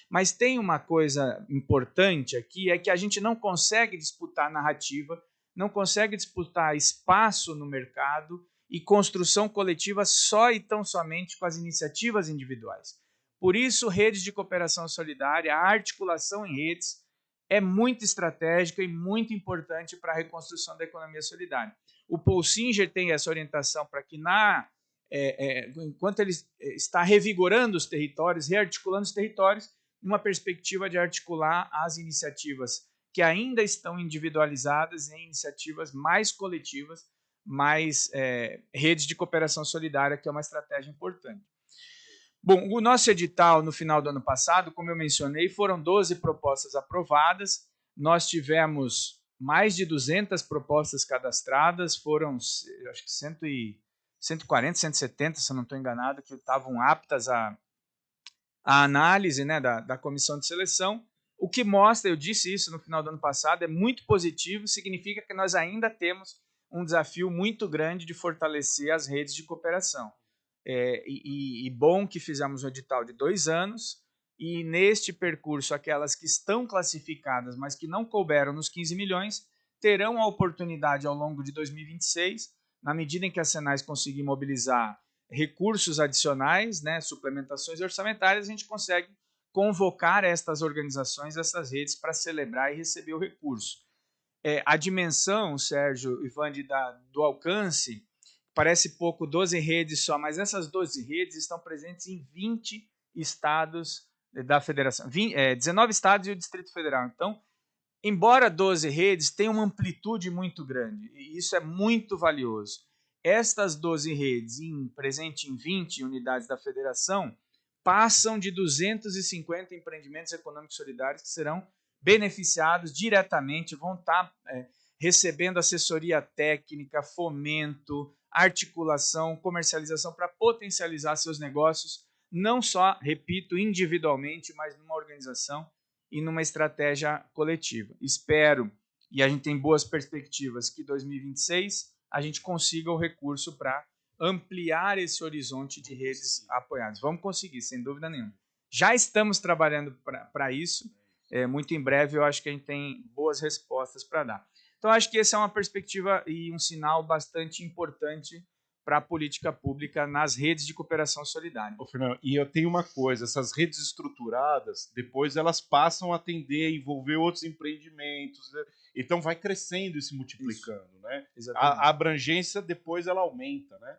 Mas tem uma coisa importante aqui, é que a gente não consegue disputar narrativa, não consegue disputar espaço no mercado e construção coletiva só e tão somente com as iniciativas individuais. Por isso, redes de cooperação solidária, a articulação em redes, é muito estratégica e muito importante para a reconstrução da economia solidária. O Paul Singer tem essa orientação para que, enquanto ele está revigorando os territórios, rearticulando os territórios, uma perspectiva de articular as iniciativas que ainda estão individualizadas em iniciativas mais coletivas, mais redes de cooperação solidária, que é uma estratégia importante. Bom, o nosso edital, no final do ano passado, como eu mencionei, foram 12 propostas aprovadas. Nós tivemos mais de 200 propostas cadastradas, foram, acho que 140, 170, se eu não estou enganado, que estavam aptas à análise, né, da comissão de seleção. O que mostra, eu disse isso no final do ano passado, é muito positivo, significa que nós ainda temos um desafio muito grande de fortalecer as redes de cooperação. E bom que fizemos um edital de 2 anos, e neste percurso, aquelas que estão classificadas, mas que não couberam nos 15 milhões, terão a oportunidade ao longo de 2026, na medida em que a Senais conseguir mobilizar recursos adicionais, né, suplementações orçamentárias, a gente consegue convocar estas organizações, essas redes, para celebrar e receber o recurso. A dimensão, Sérgio e Vande, do alcance, parece pouco, 12 redes só, mas essas 12 redes estão presentes em 20 estados da federação, 19 estados e o Distrito Federal. Então, embora 12 redes tenham uma amplitude muito grande, e isso é muito valioso, estas 12 redes, presente em 20 unidades da federação, passam de 250 empreendimentos econômicos solidários que serão beneficiados diretamente, vão estar recebendo assessoria técnica, fomento, articulação, comercialização para potencializar seus negócios, não só, repito, individualmente, mas numa organização e numa estratégia coletiva. Espero, e a gente tem boas perspectivas, que em 2026 a gente consiga o recurso para ampliar esse horizonte de redes apoiadas. Vamos conseguir, sem dúvida nenhuma. Já estamos trabalhando para isso. Muito em breve eu acho que a gente tem boas respostas para dar. Então, acho que essa é uma perspectiva e um sinal bastante importante para a política pública nas redes de cooperação solidária. Ô, Fernando, e eu tenho uma coisa, essas redes estruturadas, depois elas passam a atender a envolver outros empreendimentos, né? Então vai crescendo e se multiplicando, isso, né? A abrangência depois ela aumenta, né?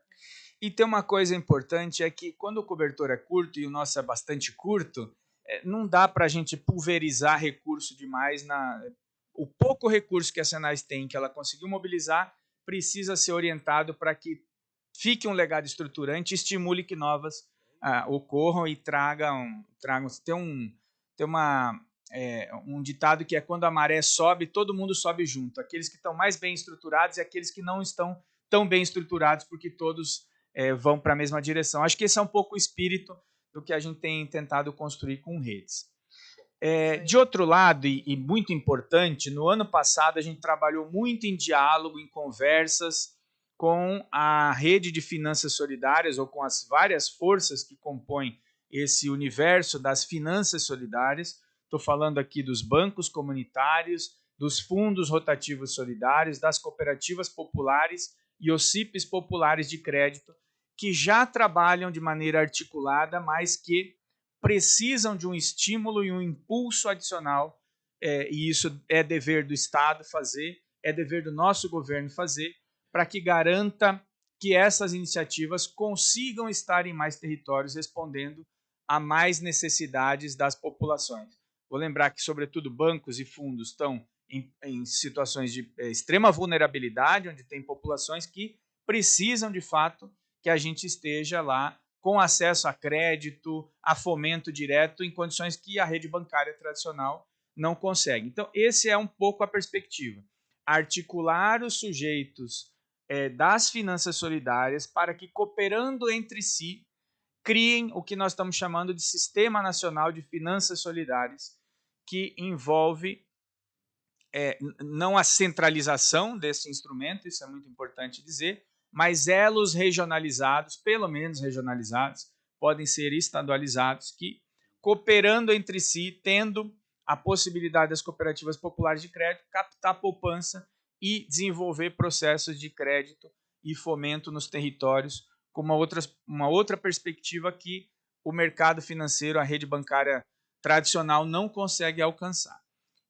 E tem uma coisa importante, é que quando o cobertor é curto, e o nosso é bastante curto, não dá para a gente pulverizar recurso demais. O pouco recurso que a Senais tem, que ela conseguiu mobilizar, precisa ser orientado para que fique um legado estruturante, estimule que novas ocorram e tragam. Tem um ditado que é: quando a maré sobe, todo mundo sobe junto. Aqueles que estão mais bem estruturados e aqueles que não estão tão bem estruturados, porque todos vão para a mesma direção. Acho que esse é um pouco o espírito do que a gente tem tentado construir com redes. De outro lado, e muito importante, no ano passado a gente trabalhou muito em diálogo, em conversas com a rede de finanças solidárias, ou com as várias forças que compõem esse universo das finanças solidárias. Estou falando aqui dos bancos comunitários, dos fundos rotativos solidários, das cooperativas populares e os CIPs populares de crédito, que já trabalham de maneira articulada, mas que precisam de um estímulo e um impulso adicional, e isso é dever do Estado fazer, é dever do nosso governo fazer, para que garanta que essas iniciativas consigam estar em mais territórios, respondendo a mais necessidades das populações. Vou lembrar que, sobretudo, bancos e fundos estão em situações de extrema vulnerabilidade, onde tem populações que precisam, de fato, que a gente esteja lá com acesso a crédito, a fomento direto, em condições que a rede bancária tradicional não consegue. Então, esse é um pouco a perspectiva. Articular os sujeitos das finanças solidárias para que, cooperando entre si, criem o que nós estamos chamando de Sistema Nacional de Finanças Solidárias, que envolve não a centralização desse instrumento, isso é muito importante dizer, mas elos regionalizados, pelo menos regionalizados, podem ser estadualizados, que, cooperando entre si, tendo a possibilidade das cooperativas populares de crédito, captar poupança e desenvolver processos de crédito e fomento nos territórios, com uma outra perspectiva que o mercado financeiro, a rede bancária tradicional, não consegue alcançar.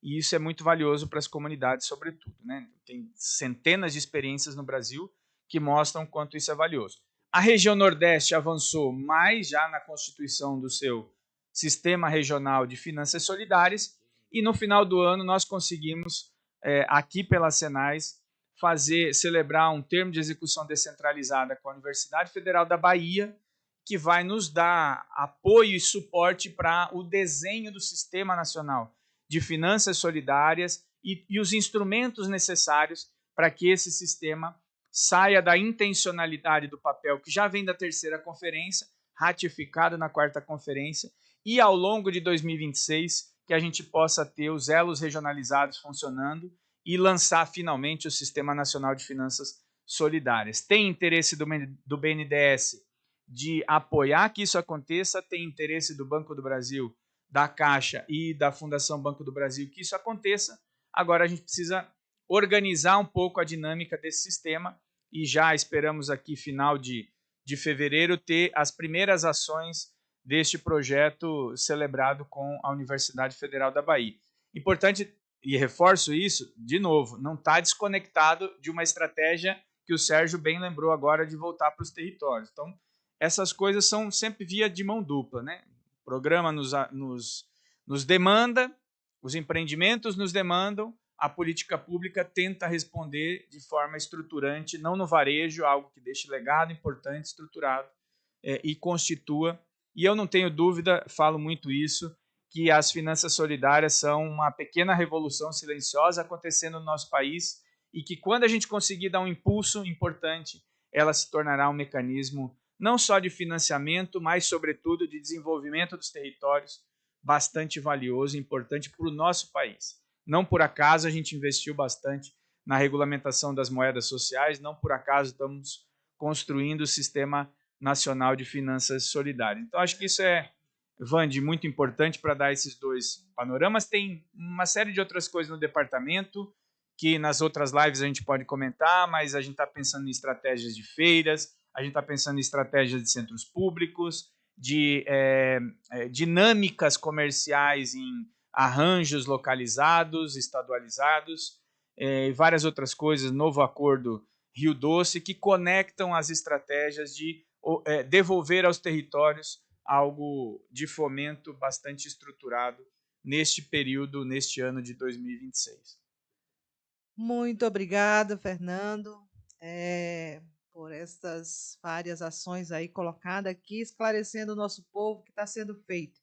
E isso é muito valioso para as comunidades, sobretudo, né? Tem centenas de experiências no Brasil que mostram quanto isso é valioso. A região Nordeste avançou mais já na constituição do seu Sistema Regional de Finanças Solidárias e no final do ano nós conseguimos, aqui pela Senais, celebrar um termo de execução descentralizada com a Universidade Federal da Bahia, que vai nos dar apoio e suporte para o desenho do Sistema Nacional de Finanças Solidárias e os instrumentos necessários para que esse sistema saia da intencionalidade do papel que já vem da terceira conferência, ratificado na quarta conferência, e ao longo de 2026 que a gente possa ter os elos regionalizados funcionando e lançar finalmente o Sistema Nacional de Finanças Solidárias. Tem interesse do BNDES de apoiar que isso aconteça, tem interesse do Banco do Brasil, da Caixa e da Fundação Banco do Brasil que isso aconteça. Agora a gente precisa organizar um pouco a dinâmica desse sistema e já esperamos aqui, final de fevereiro, ter as primeiras ações deste projeto celebrado com a Universidade Federal da Bahia. Importante, e reforço isso, de novo, não está desconectado de uma estratégia que o Sérgio bem lembrou agora de voltar para os territórios. Então, essas coisas são sempre via de mão dupla, né? O programa nos demanda, os empreendimentos nos demandam, a política pública tenta responder de forma estruturante, não no varejo, algo que deixe legado importante, estruturado e constitua. E eu não tenho dúvida, falo muito isso, que as finanças solidárias são uma pequena revolução silenciosa acontecendo no nosso país e que, quando a gente conseguir dar um impulso importante, ela se tornará um mecanismo não só de financiamento, mas, sobretudo, de desenvolvimento dos territórios, bastante valioso e importante para o nosso país. Não por acaso a gente investiu bastante na regulamentação das moedas sociais, não por acaso estamos construindo o Sistema Nacional de Finanças Solidárias. Então, acho que isso é, Vande, muito importante para dar esses dois panoramas. Tem uma série de outras coisas no departamento que nas outras lives a gente pode comentar, mas a gente está pensando em estratégias de feiras, a gente está pensando em estratégias de centros públicos, de dinâmicas comerciais em arranjos localizados, estadualizados, e várias outras coisas, novo acordo Rio Doce, que conectam as estratégias de devolver aos territórios algo de fomento bastante estruturado neste período, neste ano de 2026. Muito obrigada, Fernando, por essas várias ações aí colocadas aqui, esclarecendo o nosso povo o que está sendo feito.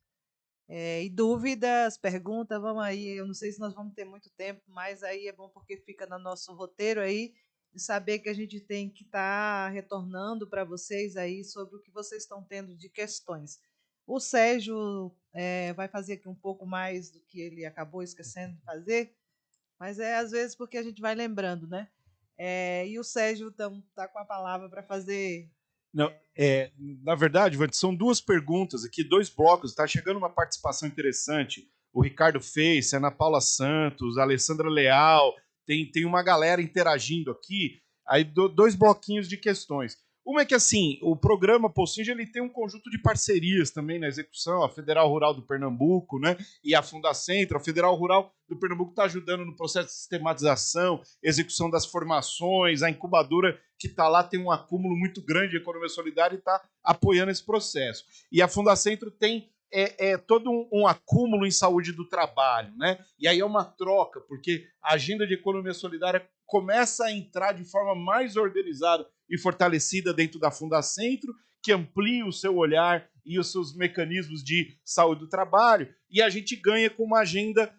E dúvidas, perguntas, vamos aí. Eu não sei se nós vamos ter muito tempo, mas aí é bom porque fica no nosso roteiro aí, de saber que a gente tem que estar retornando para vocês aí sobre o que vocês estão tendo de questões. O Sérgio vai fazer aqui um pouco mais do que ele acabou esquecendo de fazer, mas às vezes porque a gente vai lembrando, né? E o Sérgio está com a palavra para fazer... Não, na verdade, Vande, são duas perguntas aqui, dois blocos. Está chegando uma participação interessante. O Ricardo Feice, a Ana Paula Santos, a Alessandra Leal, tem uma galera interagindo aqui. Aí dois bloquinhos de questões. Uma é que, assim, o programa Postinja, ele tem um conjunto de parcerias também na execução, a Federal Rural do Pernambuco, né, e a Fundacentro. A Federal Rural do Pernambuco está ajudando no processo de sistematização, execução das formações, a incubadora que está lá tem um acúmulo muito grande de economia solidária e está apoiando esse processo. E a Fundacentro tem todo um acúmulo em saúde do trabalho, né? E aí é uma troca, porque a agenda de economia solidária começa a entrar de forma mais organizada e fortalecida dentro da Fundacentro, que amplia o seu olhar e os seus mecanismos de saúde do trabalho, e a gente ganha com uma agenda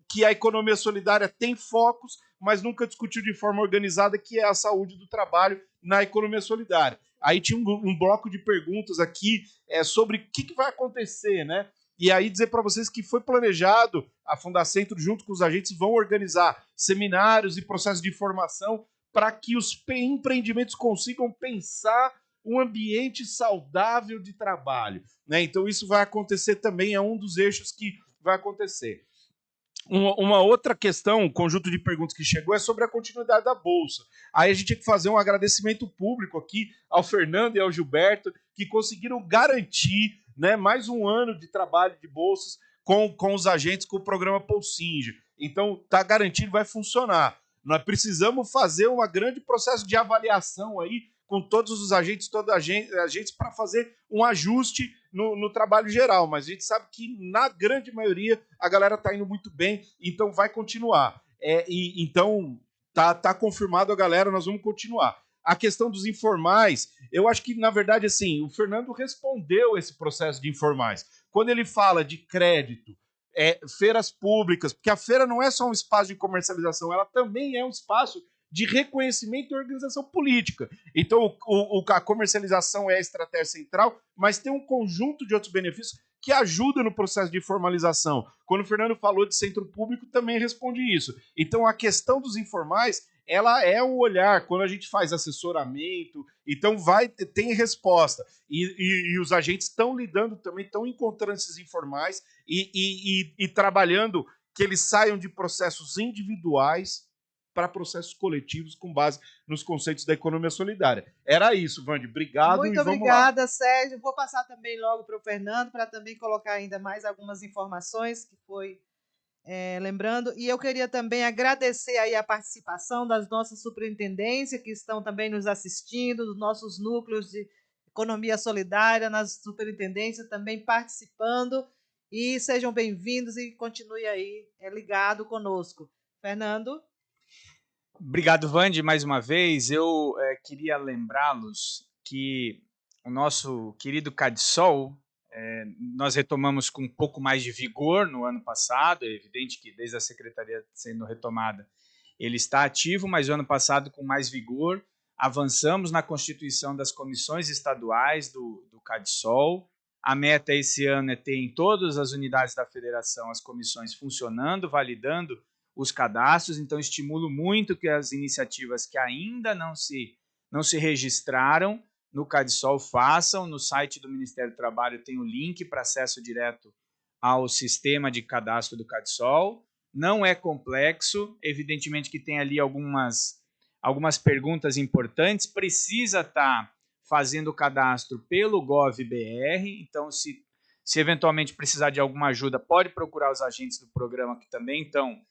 que a economia solidária tem focos, mas nunca discutiu de forma organizada, que é a saúde do trabalho na economia solidária. Aí tinha um bloco de perguntas aqui sobre o que vai acontecer, né? E aí dizer para vocês que foi planejado, a Fundacentro, junto com os agentes, vão organizar seminários e processos de formação para que os empreendimentos consigam pensar um ambiente saudável de trabalho, né? Então isso vai acontecer também, é um dos eixos que vai acontecer. Uma outra questão, um conjunto de perguntas que chegou, é sobre a continuidade da Bolsa. Aí a gente tinha que fazer um agradecimento público aqui ao Fernando e ao Gilberto, que conseguiram garantir, né, mais um ano de trabalho de bolsas com os agentes, com o programa Polsinge. Então, está garantido, vai funcionar. Nós precisamos fazer um grande processo de avaliação aí com todos os agentes, agentes para fazer um ajuste no trabalho geral, mas a gente sabe que na grande maioria a galera está indo muito bem, então vai continuar. Então tá confirmado a galera, nós vamos continuar. A questão dos informais, eu acho que, na verdade, assim, o Fernando respondeu esse processo de informais. Quando ele fala de crédito, feiras públicas, porque a feira não é só um espaço de comercialização, ela também é um espaço de reconhecimento e organização política. Então, a comercialização é a estratégia central, mas tem um conjunto de outros benefícios que ajudam no processo de formalização. Quando o Fernando falou de centro público, também responde isso. Então, a questão dos informais, ela é o olhar. Quando a gente faz assessoramento, então tem resposta. E os agentes estão lidando também, estão encontrando esses informais e trabalhando que eles saiam de processos individuais para processos coletivos com base nos conceitos da economia solidária. Era isso, Vande. Obrigado. Muito obrigada, Sérgio. Vou passar também logo para o Fernando, para também colocar ainda mais algumas informações que foi lembrando. E eu queria também agradecer aí a participação das nossas superintendências, que estão também nos assistindo, dos nossos núcleos de economia solidária, nas superintendências também participando. E sejam bem-vindos e continue aí ligado conosco. Fernando? Obrigado, Vande, mais uma vez. Eu queria lembrá-los que o nosso querido CADSOL, nós retomamos com um pouco mais de vigor no ano passado. É evidente que desde a secretaria sendo retomada, ele está ativo, mas o ano passado com mais vigor. Avançamos na constituição das comissões estaduais do CADSOL. A meta esse ano é ter em todas as unidades da federação as comissões funcionando, validando os cadastros, então estimulo muito que as iniciativas que ainda não se registraram no CADSOL façam. No site do Ministério do Trabalho tem o link para acesso direto ao sistema de cadastro do CADSOL. Não é complexo, evidentemente que tem ali algumas perguntas importantes, precisa estar fazendo o cadastro pelo Gov.br, então se eventualmente precisar de alguma ajuda, pode procurar os agentes do programa que também estão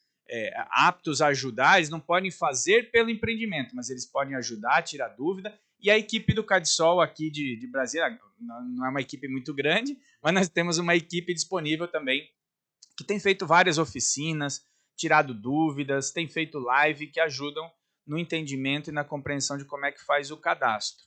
aptos a ajudar. Eles não podem fazer pelo empreendimento, mas eles podem ajudar, tirar dúvida. E a equipe do CADSOL aqui de Brasília, não é uma equipe muito grande, mas nós temos uma equipe disponível também, que tem feito várias oficinas, tirado dúvidas, tem feito live, que ajudam no entendimento e na compreensão de como é que faz o cadastro.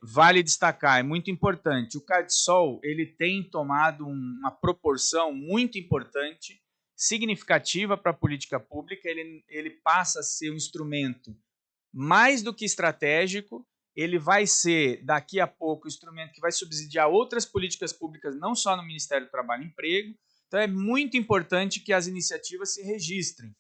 Vale destacar, é muito importante, o CADSOL ele tem tomado uma proporção muito importante, significativa para a política pública. Ele passa a ser um instrumento mais do que estratégico, ele vai ser, daqui a pouco, um instrumento que vai subsidiar outras políticas públicas, não só no Ministério do Trabalho e Emprego. Então, é muito importante que as iniciativas se registrem.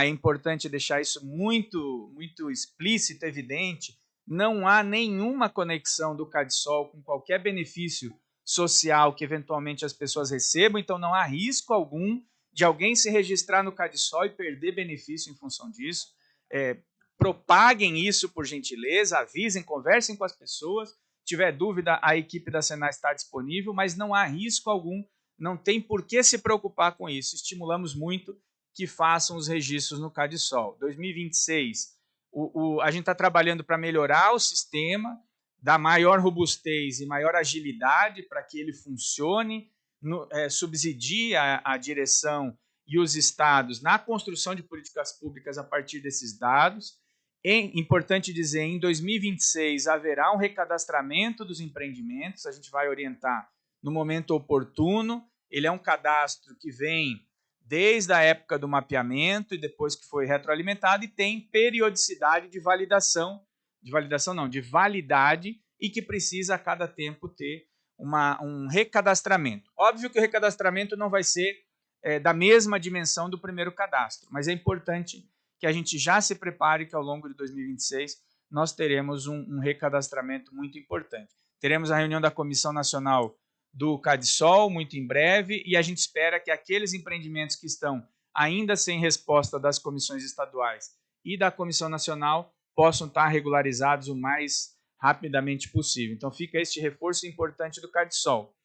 É importante deixar isso muito, muito explícito, evidente, não há nenhuma conexão do CADSOL com qualquer benefício social que, eventualmente, as pessoas recebam, então não há risco algum de alguém se registrar no CADSOL e perder benefício em função disso. Propaguem isso, por gentileza, avisem, conversem com as pessoas. Se tiver dúvida, a equipe da Senai está disponível, mas não há risco algum, não tem por que se preocupar com isso. Estimulamos muito que façam os registros no CADSOL. 2026, a gente está trabalhando para melhorar o sistema. dar maior robustez e maior agilidade para que ele funcione, subsidie a direção e os estados na construção de políticas públicas a partir desses dados. É importante dizer, em 2026 haverá um recadastramento dos empreendimentos, a gente vai orientar no momento oportuno. Ele é um cadastro que vem desde a época do mapeamento e depois que foi retroalimentado, e tem periodicidade de validação, de validade, e que precisa a cada tempo ter um recadastramento. Óbvio que o recadastramento não vai ser da mesma dimensão do primeiro cadastro, mas é importante que a gente já se prepare que ao longo de 2026 nós teremos um recadastramento muito importante. Teremos a reunião da Comissão Nacional do CADSOL muito em breve, e a gente espera que aqueles empreendimentos que estão ainda sem resposta das comissões estaduais e da Comissão Nacional possam estar regularizados o mais rapidamente possível. Então fica este reforço importante do CADSOL.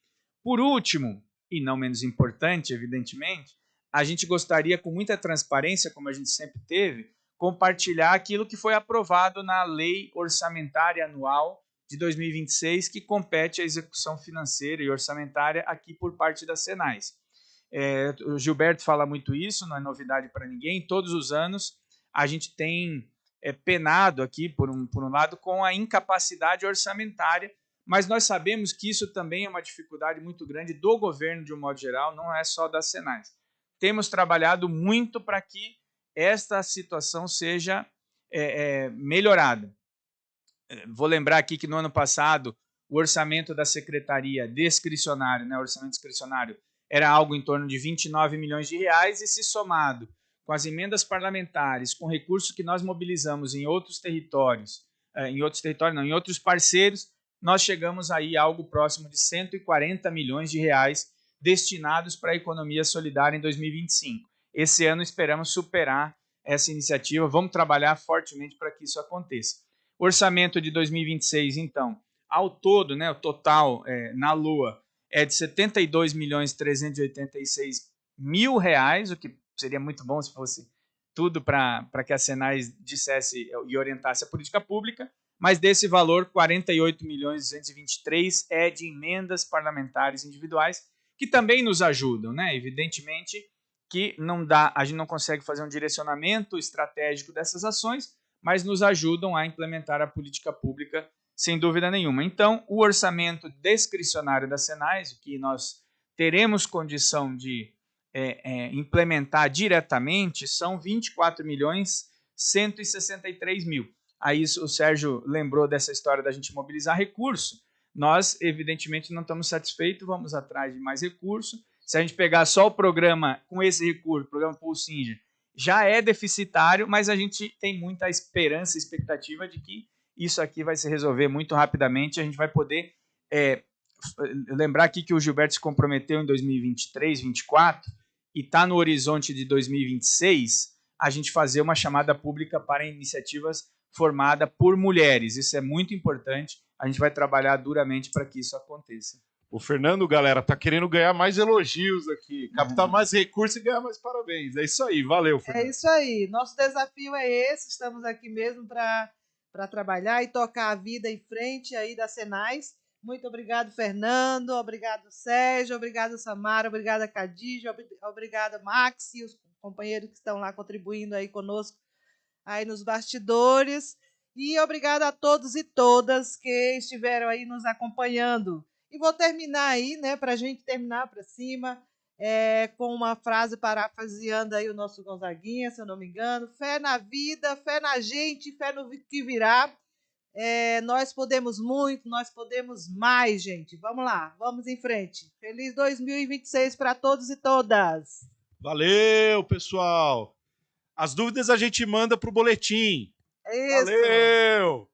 Por último, e não menos importante, evidentemente, a gente gostaria, com muita transparência, como a gente sempre teve, compartilhar aquilo que foi aprovado na Lei Orçamentária Anual de 2026, que compete à execução financeira e orçamentária aqui por parte das Senais. O Gilberto fala muito isso, não é novidade para ninguém. Todos os anos a gente tem penado aqui, por um lado, com a incapacidade orçamentária, mas nós sabemos que isso também é uma dificuldade muito grande do governo, de um modo geral, não é só das Senais. Temos trabalhado muito para que esta situação seja melhorada. Vou lembrar aqui que no ano passado o orçamento da Secretaria discricionário, o orçamento discricionário, era algo em torno de 29 milhões de reais, e se somado com as emendas parlamentares, com recursos que nós mobilizamos em outros territórios, em outros parceiros, nós chegamos aí a algo próximo de 140 milhões de reais destinados para a economia solidária em 2025. Esse ano esperamos superar essa iniciativa, vamos trabalhar fortemente para que isso aconteça. O orçamento de 2026, então, ao todo, o total na Lua é de 72.386.000 reais, o que seria muito bom se fosse tudo para que a Senais dissesse e orientasse a política pública, mas desse valor, 48.223 é de emendas parlamentares individuais, que também nos ajudam, Evidentemente que a gente não consegue fazer um direcionamento estratégico dessas ações, mas nos ajudam a implementar a política pública, sem dúvida nenhuma. Então, o orçamento discricionário da Senais, que nós teremos condição de implementar diretamente, são 24.163.000. Aí o Sérgio lembrou dessa história da gente mobilizar recurso. Nós, evidentemente, não estamos satisfeitos, vamos atrás de mais recurso. Se a gente pegar só o programa com esse recurso, o programa Pulsinger, já é deficitário, mas a gente tem muita esperança e expectativa de que isso aqui vai se resolver muito rapidamente. A gente vai poder lembrar aqui que o Gilberto se comprometeu em 2023, 2024, e está no horizonte de 2026 a gente fazer uma chamada pública para iniciativas formada por mulheres. Isso é muito importante. A gente vai trabalhar duramente para que isso aconteça. O Fernando, galera, tá querendo ganhar mais elogios aqui, captar mais recursos e ganhar mais parabéns. É isso aí, valeu, Fernando. É isso aí. Nosso desafio é esse. Estamos aqui mesmo para trabalhar e tocar a vida em frente aí da Senais. Muito obrigado, Fernando. Obrigado, Sérgio. Obrigado, Samara. Obrigada, Khadija. Obrigada, Max e os companheiros que estão lá contribuindo aí conosco aí nos bastidores. E obrigada a todos e todas que estiveram aí nos acompanhando. E vou terminar aí, para a gente terminar para cima, com uma frase parafraseando aí o nosso Gonzaguinha, se eu não me engano. Fé na vida, fé na gente, fé no que virá. Nós podemos muito, nós podemos mais, gente. Vamos lá, vamos em frente. Feliz 2026 para todos e todas. Valeu, pessoal. As dúvidas a gente manda para o boletim. É isso. Valeu!